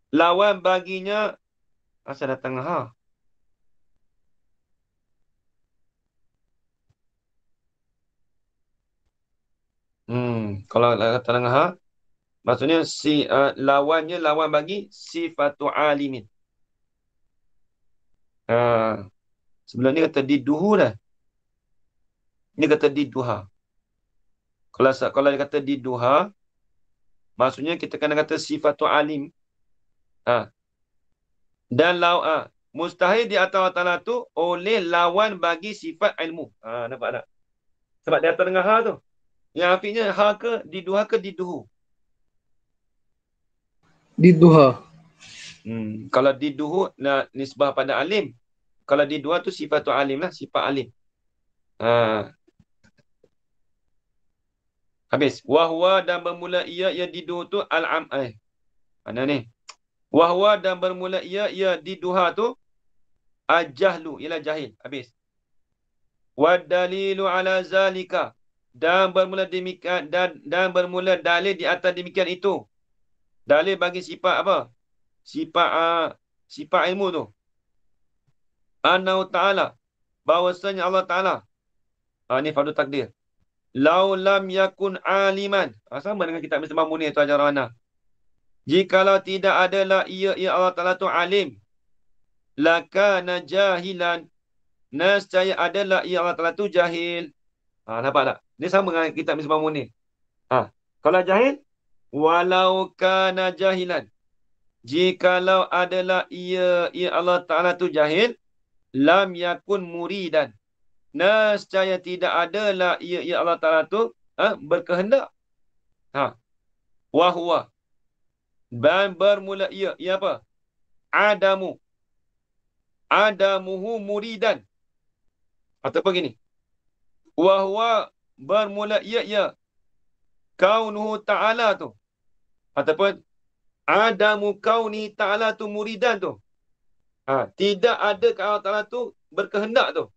lawan baginya. Asal datang kalau kata dengan maksudnya lawannya, lawan bagi sifatu alimin. Sebelum ni kata diduhu dah. Ini kata diduha. Kalau dia kata diduha, maksudnya kita kena kata sifatu alim. Dan mustahil di atas Allah Ta'ala tu oleh lawan bagi sifat ilmu. Nampak tak? Sebab di atas dengan ha tu. Yang artinya ha ke diduha ke diduhu. Diduha. Kalau diduhu nisbah pada alim. Kalau diduha tu sifat tu alim lah. Sifat alim. Habis. Wahwa dan bermula ia diduhu tu al-am. Mana ni? Wahwa dan bermula ia diduha tu al-jahlu. Ialah jahil. Habis. Wadalilu ala zalika. Dan bermula demikian dan bermula dalil di atas demikian itu. Dalil bagi sifat apa? Sifat ilmu tu. Annahu ta'ala. Bahawasanya Allah Ta'ala. Ni fardu takdir. Lau lam yakun aliman. Sama dengan kitab Mr. Mamuni tu ajaran mana. Jikalau tidak adalah ia Allah Ta'ala tu alim. Lakana jahilan. Nescaya adalah ia Allah Ta'ala tu jahil. Nampak tak? Ini sama dengan kitab Mr. Mamuni. Kalau jahil. Walau kana jahilan. Jikalau adalah ia Allah Ta'ala tu jahil. Lam yakun muridan. Nescaya tidak adalah ia Allah Ta'ala tu berkehendak. Wahuwa. Dan bermula ia apa? Adamuhu muridan. Ataupun gini. Wahuwa bermula ia. Kaunuhu ta'ala tu. Ataupun adamu kauni ta'ala tu muridan tu. Tidak ada ke Allah Ta'ala tu berkehendak tu.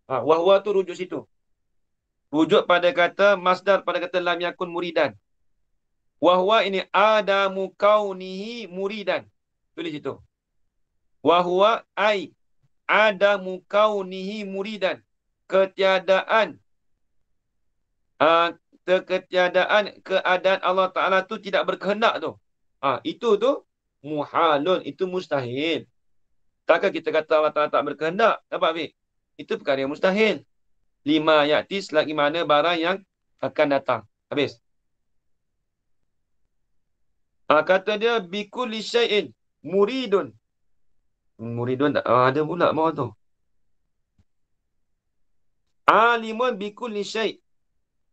Wahwa tu rujuk situ. Rujuk pada kata masdar pada kata lam yakun muridan. Wahwa ini adamu kaunihi muridan. Tulis situ. Wahwa ai adamu kaunihi muridan. Ketiadaan keadaan Allah Ta'ala tu tidak berkehendak tu. Itu tu muhalun. Itu mustahil. Takkan kita kata Allah Ta'ala tak berkehendak. Nampak, Fik? Itu perkara yang mustahil. Lima ya'ti selagi mana barang yang akan datang. Habis. Kata dia, bikulli syai'in muridun. Muridun tak? Ada pula bawah tu. Alimun bikulli syai'.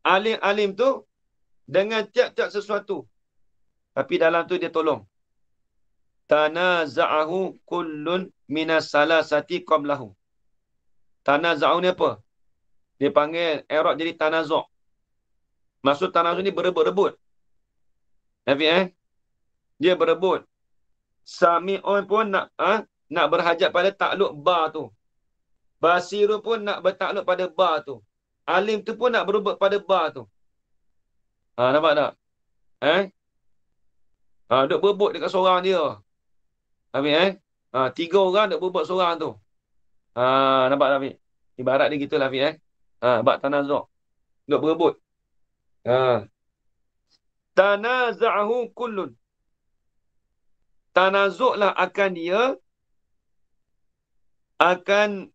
Alim tu dengan tiap-tiap sesuatu. Tapi dalam tu dia tolong. Tanaza'ahu kullun minas salasati qablahu. Tanaza'u ni apa? Dia panggil i'rab jadi tanazu'. Maksud tanazu' ni berebut-rebut. Dia berebut. Sami'un pun nak berhajat pada takluk ba tu. Basirun pun nak bertakluk pada ba tu. Alim tu pun nak berebut pada ba tu. Nampak tak? Duk berebut dekat seorang dia. Habis 3 orang duk berebut seorang tu. Nampak tak, Fik? Ibarat dia gitulah, Fik. Bab tanazu'. Duk berebut. Tanaza'ahu kullun. Tanazu'lah akan dia. Akan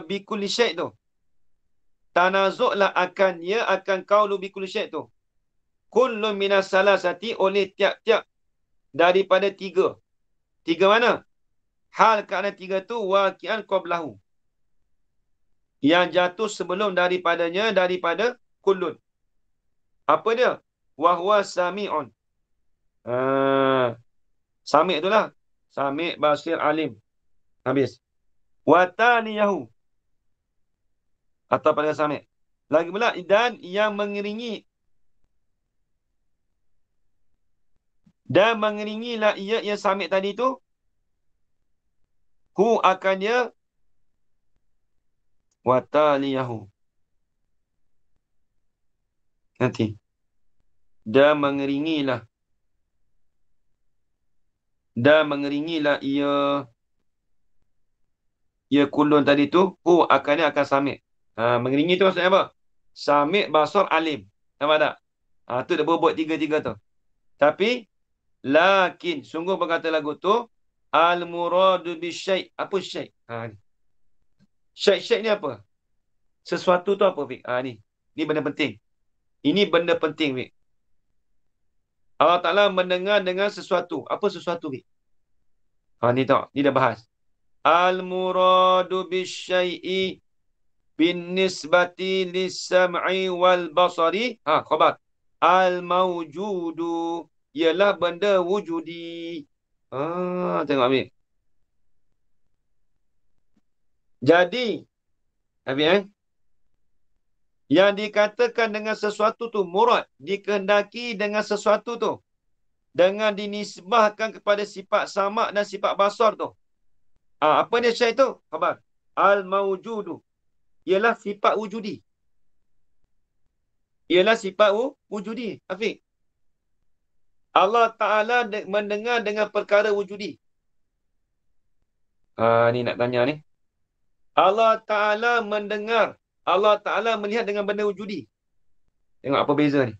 bikulli syai' tu. Tanazu'lah akan dia. Akan qaulu bikulli syai' tu. Kullun minas salasati oleh tiap-tiap daripada 3. 3 mana? Hal kerana 3 tu waqi'an qablahu. Yang jatuh sebelum daripadanya daripada kullun. Apa dia? Wahwa sami'un. Sami' itulah. Sami' basir alim. Habis. Wataniyahu. Atau pada sami'. Lagi pula dan yang mengiringi. Dan mengiringilah ia sami' tadi tu. Hu akan dia. Wataliyahu. Nanti. Dan mengiringilah. Dan mengiringilah ia kulun tadi tu. Hu akan dia akan sami'. Mengiringi tu maksudnya apa? Sami' basar alim. Nampak tak? Tu dia berbuat 3-3 tu. Tapi lakin sungguh berkata lagu tu al-muradu bisyai'. Apa syai'? Syai' ni apa? Sesuatu tu apa, Fik? Ni benda penting. Ini benda penting, Fik. Allah Ta'ala mendengar dengan sesuatu. Apa sesuatu, Fik? Ni tengok. Ni dah bahas. Al-muradu bisyai'i bin nisbati lis-sam'i wal basari. Khabar. Al-mawjudu. Ialah benda wujudi. Tengok ambil. Jadi, yang dikatakan dengan sesuatu tu murad, dikehendaki dengan sesuatu tu, dengan dinisbahkan kepada sifat samak dan sifat basar tu. Apa dia syai tu? Khabar. Al-mawjudu. Ialah sifat wujudi. Ialah sifat wujudi. Afiq. Allah Ta'ala mendengar dengan perkara wujudi. Ni nak tanya ni. Allah Ta'ala mendengar. Allah Ta'ala melihat dengan benda wujudi. Tengok apa beza ni.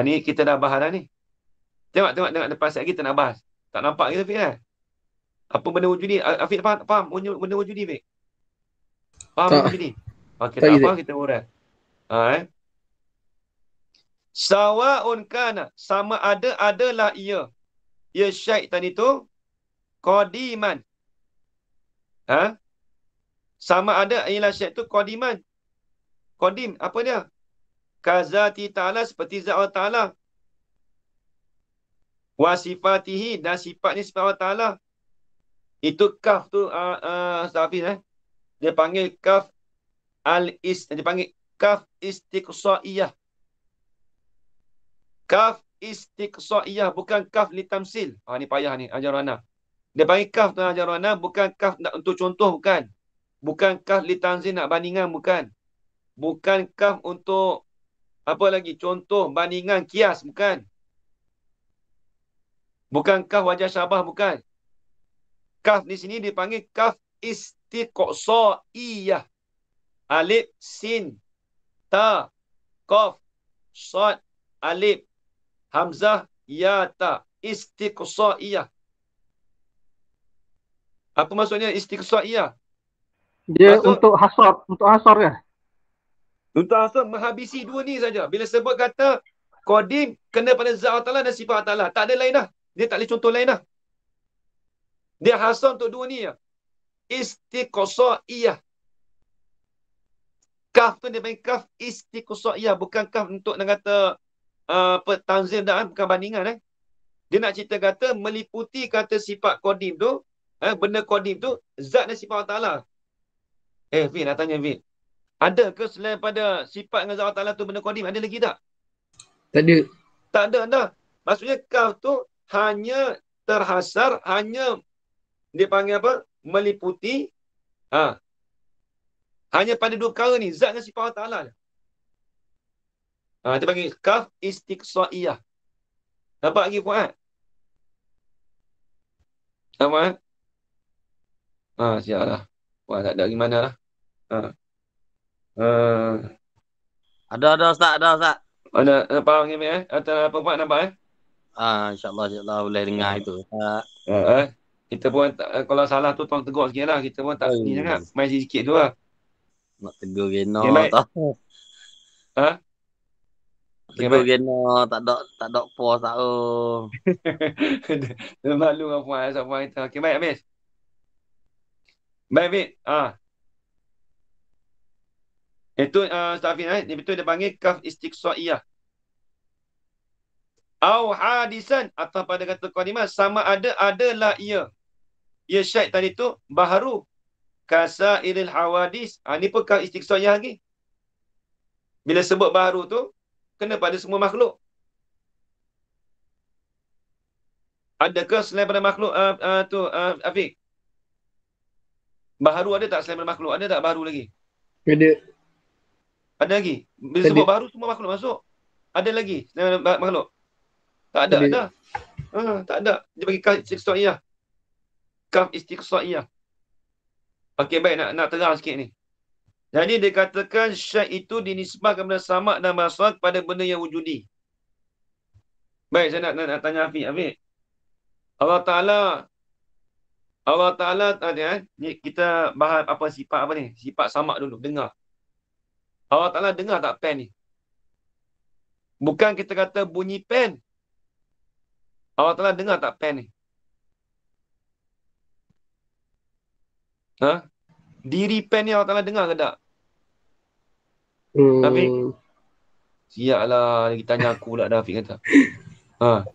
Ni kita dah bahas dah ni. Tengok depan sekejap kita nak bahas. Tak nampak kita, Fiq, kan? Apa benda wujudi? Afiq faham benda wujudi, Fiq? Faham benda wujudi? Okey, tak apa, kita urat. Sawa'un kana. Sama adalah ia. Ia syait tadi tu. Qadiman. Sama ada ialah syait tu qadiman. Qadim, apa dia? Kazati ta'ala, seperti zat Allah Ta'ala. Wa sifatihi, dan sifatnya sifat Allah Ta'ala. Itu kaf tu, Hafiz, dia panggil kaf dia panggil kaf istiqsa'iyah. Kaf istiqsa'iyah, bukan kaf litamsil. Ni payah ni, ajarana. Dia panggil kaf tu ajarana, bukan kaf untuk contoh, bukan. Bukan kaf litamsil nak bandingan, bukan. Bukan kaf untuk apa lagi? Contoh, bandingan, kias, bukan. Bukan kaf wajah syabah, bukan. Kaf di sini dipanggil kaf istiqsa'iyah. Alif, sin, ta, qaf, sad, alif, hamzah, ya, ta. Istiqsa'iyah. Apa maksudnya istiqsa'iyah? Dia untuk hasar kan? Untuk hasar menghabisi dua ni saja. Bila sebut kata qadim, kena pada zat Allah Ta'ala dan sifat Allah Ta'ala. Tak ada lain dah. Dia tak boleh contoh lain dah. Dia hasar untuk dua ni ya. Istiqsa'iyah. Kaf tu dia panggil kaf istiqsa'iyah. Bukan kaf untuk nak kata tanzim dah, bukan bandingan. Dia nak cerita kata meliputi kata sifat qadim tu, benda qadim tu, zat dan sifat Allah Ta'ala. Fin, nak tanya Fin. Ada ke selain pada sifat dengan zat Allah Ta'ala tu benda qadim? Ada lagi tak? Tak ada. Tak ada dah. Maksudnya kaf tu hanya terhasar, hanya dia panggil apa? Meliputi. Hanya pada dua perkara ni. Zat dan sifat Allah Ta'ala. Dia panggil kaf istiqsa'iyah. Nampak lagi Fuad? Nampak? Siap lah. Wah, tak ada gimana lah. Ada Ustaz, ada Ustaz. Faham ni, Atau apa Fuad nampak InsyaAllah boleh dengar itu. Kita pun kalau salah tu tolong tegur sikit lah. Kita pun tak ni sangat. Main sikit tu lah. Nak tegur Geno tahu. Tegur Geno tak ada pos tak. Malu dengan Fuad sama kita. Okey, baik habis. Baik, Fit. Itu Ustaz Fit, dia betul dia panggil kaf istiqsa'iyah. Au hadisan, atau pada kata qadiman, sama adalah ia. Ia syait tadi tu baharu kasairil hawadis. Ni pun kaf istiqsa'iyah lagi. Bila sebut baharu tu kena pada semua makhluk. Adakah selain pada makhluk Afiq? Baharu ada tak selain pada makhluk? Ada tak baharu lagi? Ada. Ada lagi? Bila sebut baharu semua makhluk masuk. Ada lagi selain pada makhluk? Tak ada dah. Tak ada. Dia bagi kaf istiqsa'iyah. Kaf istiqsa'iyah. Okey, baik, nak terang sikit ni. Jadi dikatakan syai' itu dinisbahkan kepada samak dan basar pada benda yang wujudi. Baik, saya nak tanya Afiq. Allah Ta'ala tadi ni kita bahas apa sifat apa ni? Sifat samak dulu, dengar. Allah Ta'ala dengar tak pen ni? Bukan kita kata bunyi pen. Allah Ta'ala dengar tak pen ni? Ha? Diri pen ni Allah Ta'ala dengar ke tak? Afiq? Siap lah. Lagi tanya aku pula dah Afiq kata. Ha.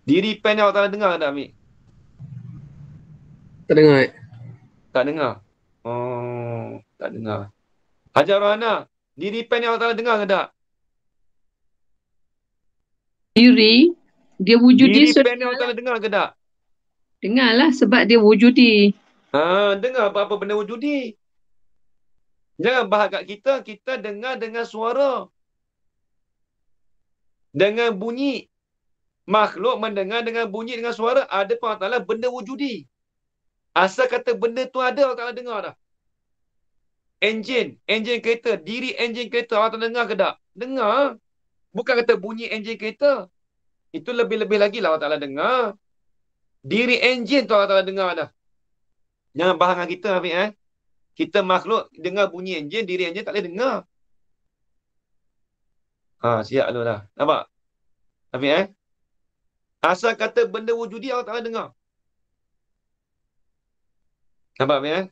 Diri pen ni Allah Ta'ala dengar ke tak Afiq? Tak dengar. Tak dengar? Oh, tak dengar. Hajar Rohana, diri pen ni Allah Ta'ala dengar ke tak? Diri, dia wujudi. Diri pen ni Allah Ta'ala dengar ke tak? Dengarlah sebab dia wujudi. Ha, dengar apa-apa benda wujudi. Jangan bahas kat kita, kita dengar dengan suara. Dengan bunyi. Makhluk mendengar dengan bunyi, dengan suara. Ada pun Allah Ta'ala benda wujudi. Asal kata benda tu ada, Allah Ta'ala dengar dah. Enjin kereta. Diri enjin kereta Allah Ta'ala dengar ke tak? Dengar. Bukan kata bunyi enjin kereta. Itu lebih-lebih lagi lah Allah Ta'ala dengar. Diri enjin tu Allah Ta'ala dengar dah. Jangan bahas dengan kita, Hafiq. Kita makhluk dengar bunyi enjin, diri enjin tak boleh dengar. Ha, siap lu dah. Nampak? Hafiq, asal kata benda wujudi Allah Ta'ala dengar. Nampak, Hafiq,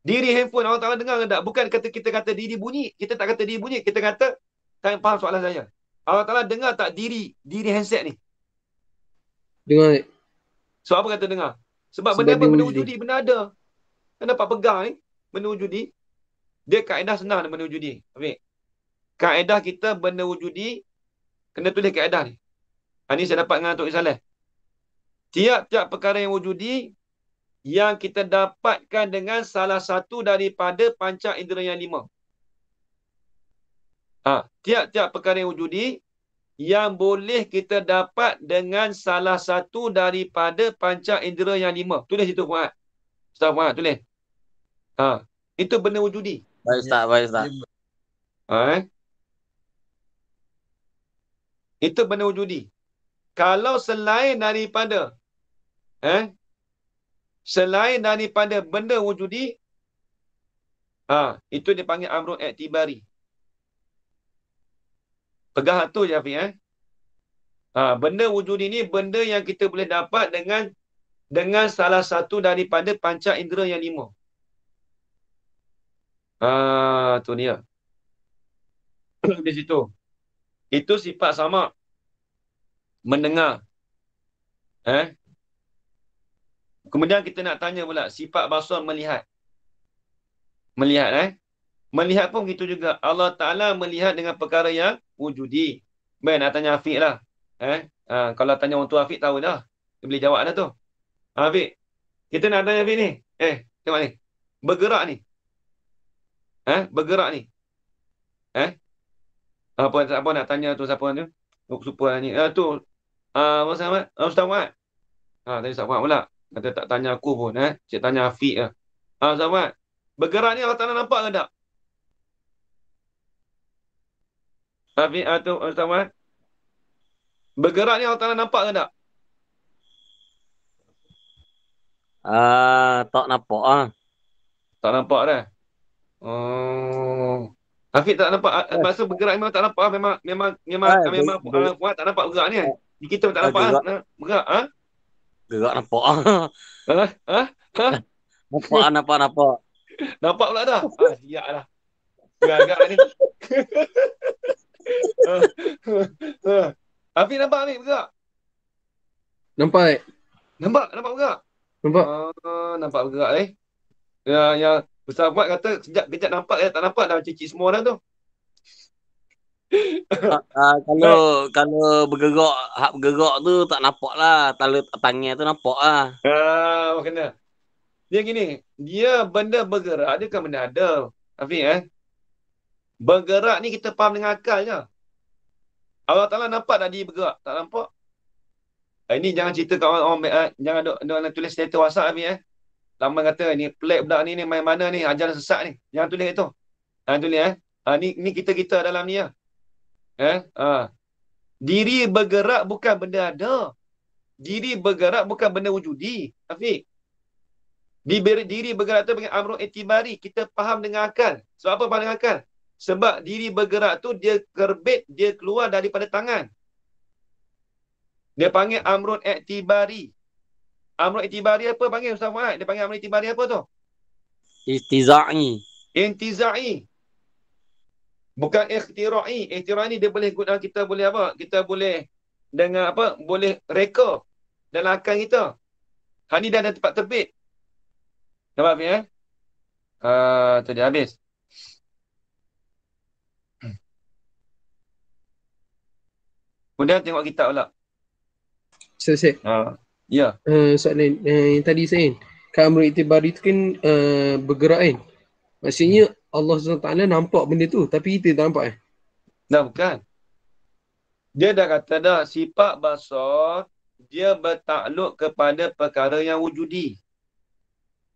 Diri handphone Allah Ta'ala dengar ke tak? Bukan kata kita kata diri bunyi. Kita tak kata diri bunyi. Kita kata, tak faham soalan saya. Allah Ta'ala dengar tak diri handset ni? Dengar. So, apa kata dengar? Sebab benda apa? Benda wujudi. Benda ada. Kan dapat pegang ni. Benda wujudi. Dia kaedah senang benda wujudi. Hafiq. Kaedah kita benda wujudi, kena tulis kaedah ni. Ini saya dapat dengan Tok Saleh. Tiap-tiap perkara yang wujudi, yang kita dapatkan dengan salah satu daripada panca indera yang 5. Tiap-tiap perkara yang wujudi, yang boleh kita dapat dengan salah satu daripada panca indera yang 5. Tulis itu, Fuad. Ustaz Fuad, tulis. Itu benda wujudi. Baik Ustaz, baik Ustaz. Itu benda wujudi. Kalau selain daripada benda wujudi, itu dipanggil amrun i'tibari. Pegang tu je, Hafiq. Benda wujudi ni benda yang kita boleh dapat dengan salah satu daripada panca indera yang 5. Tu dia. Di situ. Itu sifat sama. Mendengar. Kemudian kita nak tanya pula, sifat basar melihat. Melihat pun begitu juga. Allah Ta'ala melihat dengan perkara yang wujudi. Baik, nak tanya Afiq lah. Kalau tanya orang tua Afiq tahu dah. Dia boleh jawab dah tu. Afiq, kita nak tanya Afiq ni. Tengok ni. Bergerak ni. Bergerak ni. Apa nak tanya tu, siapa tu? Super ni. Tu. Ustaz Ahmad. Ustaz Ahmad. Tadi Ustaz Ahmad pula. Kata tak tanya aku pun. Cik tanya Afiq lah. Ustaz Ahmad. Bergerak ni Allah Ta'ala nampak ke tak? Afiq tu Ustaz Ahmad. Bergerak ni Allah Ta'ala nampak ke tak? Tak nampak Tak nampak dah. Afiq tak nampak. Maksud bergerak memang tak nampak. Memang Fuad tak nampak bergerak ni. Di kita tak nampak bergerak. Gerak nampak. Nampak. Nampak pula dah. Siap lah. Gerak ni. Afiq nampak Afiq bergerak? Nampak. Nampak bergerak? Nampak. Nampak bergerak Yang Ustaz Fuad kata kejap nampak tak nampak dah macam cik semua dah tu. Kalau bergerak tu tak nampak lah. Tali tangan tu nampak lah. Kena. Dia gini, dia benda bergerak, dia kan benda ada. Afiq bergerak ni kita faham dengan akal je. Allah Ta'ala nampak tak dia bergerak? Tak nampak. Ini jangan cerita kat orang jangan duk tulis status WhatsApp Afiq Lama kata ni pelik budak ni main mana ni, ajaran sesat ni. Jangan tulis itu. Jangan tulis ni kita dalam ni Diri bergerak bukan benda ada. Diri bergerak bukan benda wujudi. Afiq. Diri bergerak tu dengan amrun i'tibari. Kita faham dengan akal. Sebab apa faham dengan akal? Sebab diri bergerak tu dia kerbit, dia keluar daripada tangan. Dia panggil amrun i'tibari. Amrun i'tibari apa panggil Ustaz Fuad? Dia panggil amrun i'tibari apa tu? Istiza'i. Intiza'i. Bukan ikhtira'i. Ikhtira'i ni dia boleh guna, kita boleh apa? Kita boleh dengan apa? Boleh reka dalam akal kita. Hal ni dah ada tempat terbit. Nampak ya? Tu dia habis. Kemudian tengok kitab pula. Ustaz. Ya. Soalan yang tadi saya kan amrul itibari tu kan bergerak kan. Maksudnya Allah SWT nampak benda tu tapi kita tak nampak Dah bukan. Dia dah kata dah sifat basar dia bertakluk kepada perkara yang wujudi.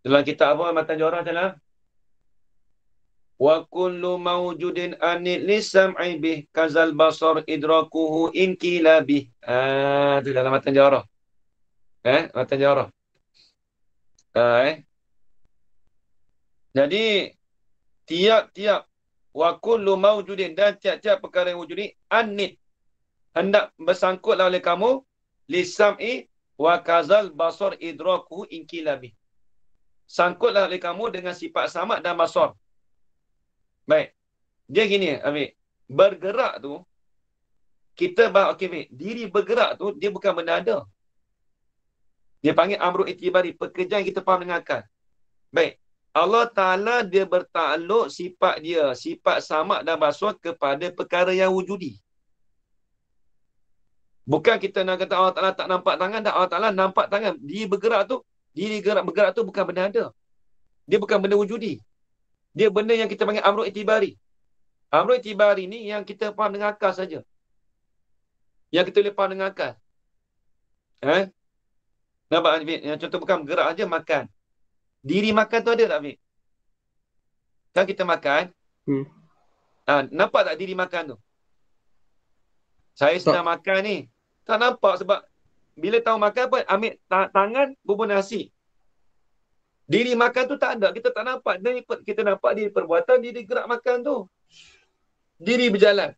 Dalam kitab apa Matan Jawharah macam mana? Wa kullu mawjudin anil lisam'i bih kazal basar idrakuhu inkila bih. Tu dalam Matan Jawharah. Matan Jawharah. Jadi tiap-tiap wa kullu mawjudin dan tiap-tiap perkara yang wujudi anit hendak bersangkutlah oleh kamu lisam'i wa kazal basar idrakuhu inkila bih. Sangkutlah oleh kamu dengan sifat samad dan basar. Baik. Dia gini, Amir. Bergerak tu, kita bahas, okey, diri bergerak tu, dia bukan benda ada. Dia panggil amrul itibari, pekerjaan yang kita faham dengan akal. Baik. Allah Ta'ala dia bertakluk sifat dia, sifat samad dan basar kepada perkara yang wujudi. Bukan kita nak kata Allah Ta'ala tak nampak tangan, dan Allah Ta'ala nampak tangan. Dia bergerak tu, diri bergerak tu bukan benda ada. Dia bukan benda wujudi. Dia benda yang kita panggil amrul itibari. Amrul itibari ni yang kita faham dengan akal saja. Yang kita boleh faham dengan akal. Nampak Habib? Yang contoh bukan bergerak aja makan. Diri makan tu ada tak Habib? Kan kita makan. Nampak tak diri makan tu? Saya sedang makan ni. Tak nampak sebab bila tahu makan apa? Ambil tangan bubur nasi. Diri makan tu tak ada. Kita tak nampak. Dan kita nampak diri perbuatan, diri gerak makan tu. Diri berjalan.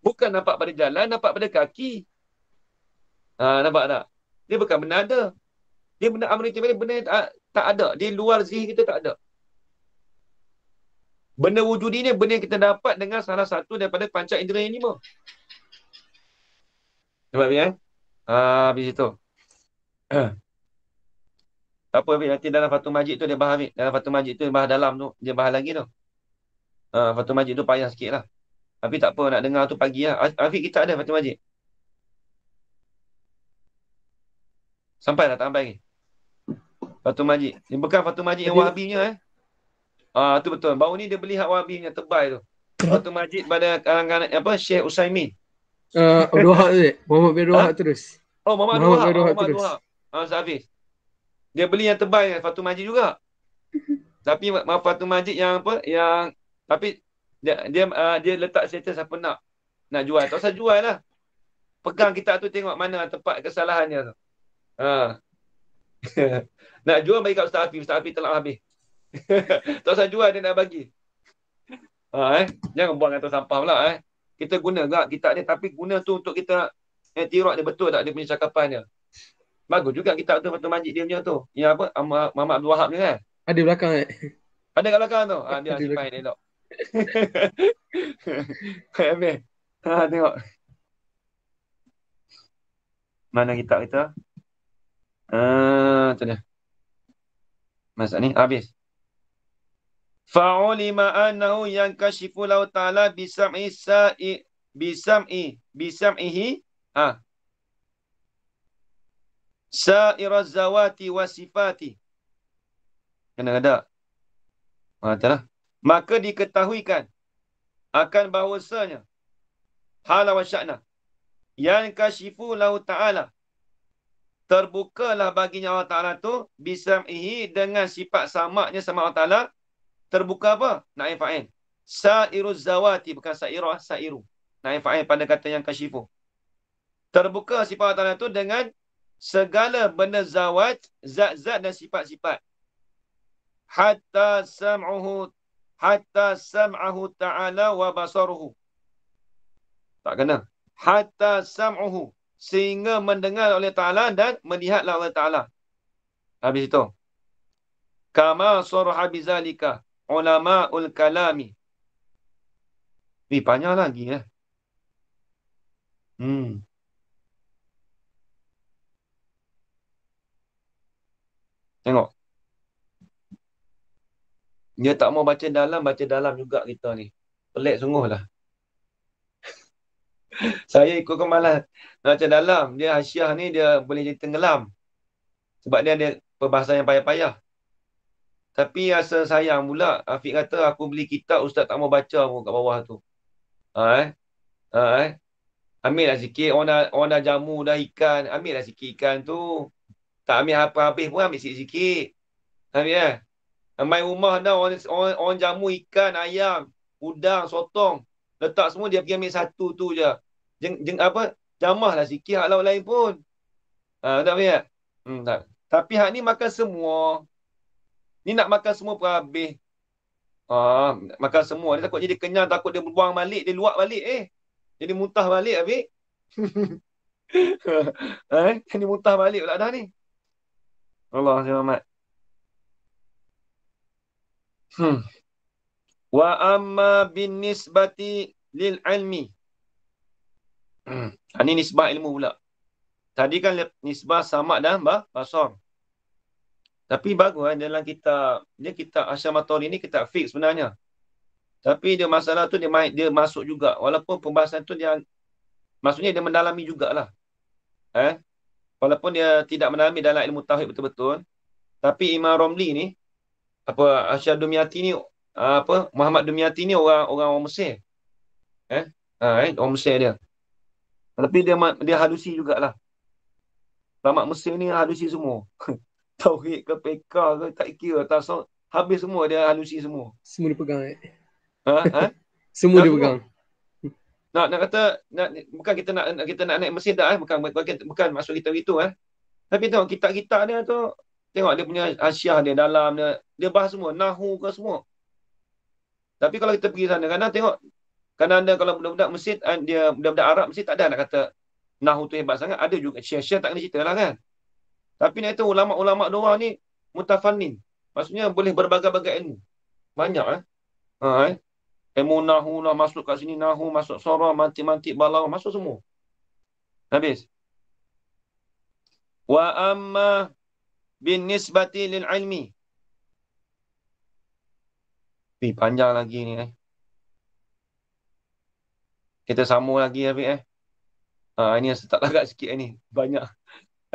Bukan nampak pada jalan, nampak pada kaki. Nampak tak? Dia bukan benda ada. Dia benda amrul itibari, benda tak ada. Dia luar zihn kita tak ada. Benda wujudi ni benda yang kita dapat dengan salah satu daripada panca indera yang 5. Nampak ya? Habis itu. Apa Habib, nanti dalam Fathul Majid tu dia bahas Habib. Dalam Fathul Majid tu dia bahas dalam tu. Dia bahas lagi tu. Fathul Majid tu payah sikit lah. Tapi tak apa nak dengar tu pagi lah. Habib kita ada Fathul Majid. Sampai tak sampai lagi? Fathul Majid. Ini bukan Fathul Majid yang Wahabinya tu betul. Baru ni dia beli hak Wahabinya tebal tu. Fathul Majid pada kalangan Syekh Usaimin. Abdul Wahab tu. Muhammad bin Abdul Wahab terus. Muhammad Abdul Wahab. Hafiz. Dia beli yang tebal yang Fathul Majid juga. Tapi Fathul Majid yang tapi dia letak status apa nak jual. Tak usah jual lah. Pegang kitab tu tengok mana tempat kesalahannya tu. Nak jual bagi kat Ustaz Hafiz telah habis. Tak usah jual dia nak bagi. Jangan buang atas sampah pula Kita guna gak kitab ni tapi guna tu untuk kita tirak dia betul tak dia punya cakapan dia. Bagus juga kitab tu Fathul Majid dia punya tu. Yang apa? Muhammad Abdul Wahab ni kan? Ada belakang Ada kat belakang tu. Dia simpan elok. Habis. Tengok. Mana kitab kita? Tu dia. Masa ni habis. Fa'ulima annahu yankashifu lahu ta'ala bisam'ihi sa'iraz zawati wa sifati. Kena ada. Maka diketahuikan akan bahawasanya hala wa sya'na yankashifu lahu ta'ala terbukalah baginya Allah Ta'ala tu bisam'ihi dengan sifat samaknya sama Allah Ta'ala. Terbuka apa? Naib fa'il. Sa'iruz zawati. Bukan sa'irah, sa'iru. Naib fa'il pada kata yang kasyifu. Terbuka sifat Allah Ta'ala itu dengan segala benda zawat, zat-zat dan sifat-sifat. Hatta sam'ahu ta'ala wa basaruhu. Tak kena. Hatta sam'uhu. Sehingga mendengar oleh Ta'ala dan melihatlah oleh Ta'ala. Habis itu. Kama saraha bizalika ulama'ul kalami. Panjang lagi ya. Tengok. Dia tak mau baca dalam juga kita ni. Pelik sungguh lah. Saya ikut kemalas nak baca dalam. Dia hasyiah ni dia boleh jadi tenggelam. Sebab dia ada perbahasan yang payah-payah. Tapi rasa sayang pula. Afiq kata aku beli kitab ustaz tak mau baca pun kat bawah tu. Ambil lah sikit. Orang dah jamu dah ikan. Ambil lah sikit ikan tu. Tak ambil habis pun ambil sikit-sikit. Ambil main rumah dah orang jamu ikan, ayam, udang, sotong. Letak semua dia pergi ambil satu tu je. Jamahlah sikit hak lain pun. Tak payah. Tak. Tapi hak ni makan semua. Ni nak makan semua pun habis. Makan semua. Dia takut jadi kenyang, takut dia buang balik, dia luak balik Jadi muntah balik habis. Jadi muntah balik pula dah ni. Allah selamat. Wa amma bin nisbati lil ilmi. Ini nisbah ilmu pula. Tadi kan nisbah samad dan basar. Tapi bagus dalam kitab Asyamatori ni kitab fiqh sebenarnya. Tapi dia masalah tu dia masuk juga. Walaupun pembahasan tu maksudnya dia mendalami jugalah. Walaupun dia tidak mendalami dalam ilmu tauhid betul-betul. Tapi Imam Romli ni Asyad Dumyati ni Muhammad Dumyati ni orang Mesir. Orang Mesir dia. Tapi dia halusi jugalah. Ulama Mesir ni halusi semua. Tauhid ke PK ke tak kira tasawuf, habis semua dia halusi semua. Semua dipegang Semua Semua dipegang. Nak kata bukan kita nak naik Mesir dah bukan maksud kita begitu Tapi tengok kitab-kitab dia tu, tengok dia punya hasyiah dia dalam dia bahas semua nahwu ke semua. Tapi kalau kita pergi sana kadang tengok kadang-kadang kalau budak-budak Mesir budak-budak Arab Mesir tak ada nak kata nahwu tu hebat sangat, ada juga syekh-syekh tak kena cerita lah kan. Tapi nak kata ulama-ulama diorang ni mutafannin. Maksudnya boleh berbagai-bagai ilmu. Banyak ilmu nahwu lah masuk kat sini, nahwu masuk sarah, mantik-mantik, balaghah masuk semua. Habis. Wa amma bin nisbati lil ilmi. Panjang lagi ni Kita sambung lagi Habib ini yang tak lagak sikit ni. Banyak.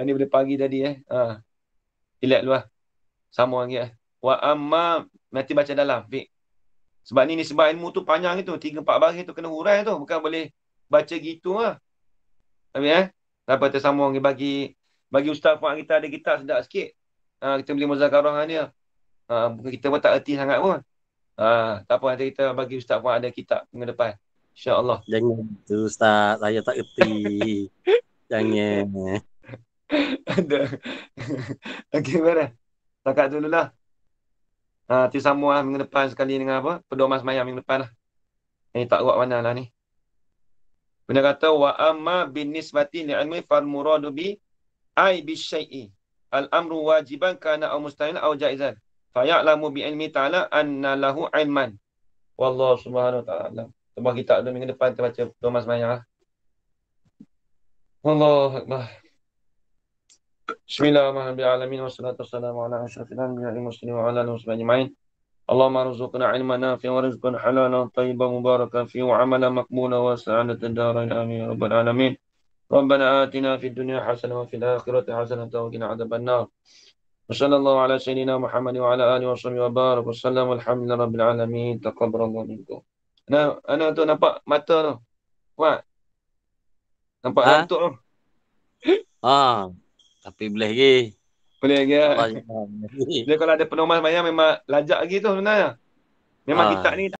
Ini boleh pagi tadi Relax dulu Sambung lagi Wa amma nanti baca dalam Fik. Sebab ni sebab ilmu tu panjang itu 3-4 baris tu kena hurai tu. Bukan boleh baca gitu Habis Lepas kita sambung bagi Ustaz Fuad kita ada kitab sedap sikit. Kita boleh muzakarah dengan dia. Kita pun tak erti sangat pun. Tak apa nanti kita bagi Ustaz Fuad ada kitab minggu depan. InsyaAllah. Jangan tu Ustaz, saya tak erti. Jangan. Ada. Okey, mana? Takat dulu lah. Nanti sambung minggu depan sekali dengan pedoman semayang minggu depan lah. Ini tak kuat mana lah ni. Benda kata, wa amma bin nisbati li'ilmi fal muradu bi ay bi syai'i. Al-amru wajiban kana au mustahil au jaizan. Faya'lamu bi ilmi ta'ala anna lahu ilman. Wallahu subhanahu wa ta'ala. Sebab kita ada minggu depan kita baca pedoman semayang lah. Allahu Akbar. Bismillahirrahmanirrahim. Wassalatu wassalamu ala asyrafil anbiya'i wal mursalin wa ala alihi washabbihi ajma'in. Allahumma arzuqna ilman nafi'an wa rizqan halalan tayyiban mubarakan fihi wa amalan maqbulan wa sa'adatan darain amin ya rabbal alamin. Rabbana atina fid dunya hasanah wa fil akhirati hasanah wa qina adzabannar. Wa sallallahu ala sayyidina Muhammad wa ala alihi washabbihi wa barak wa sallam alhamdulillahi rabbil alamin. Taqabbalallahu minkum. Ana tu nampak mata tu. Kuat. Nampak ngantuk tu. Tapi boleh lagi. Boleh lagi. Dia kalau ada pedoman semayang memang lajak lagi tu sebenarnya. Memang kitab ni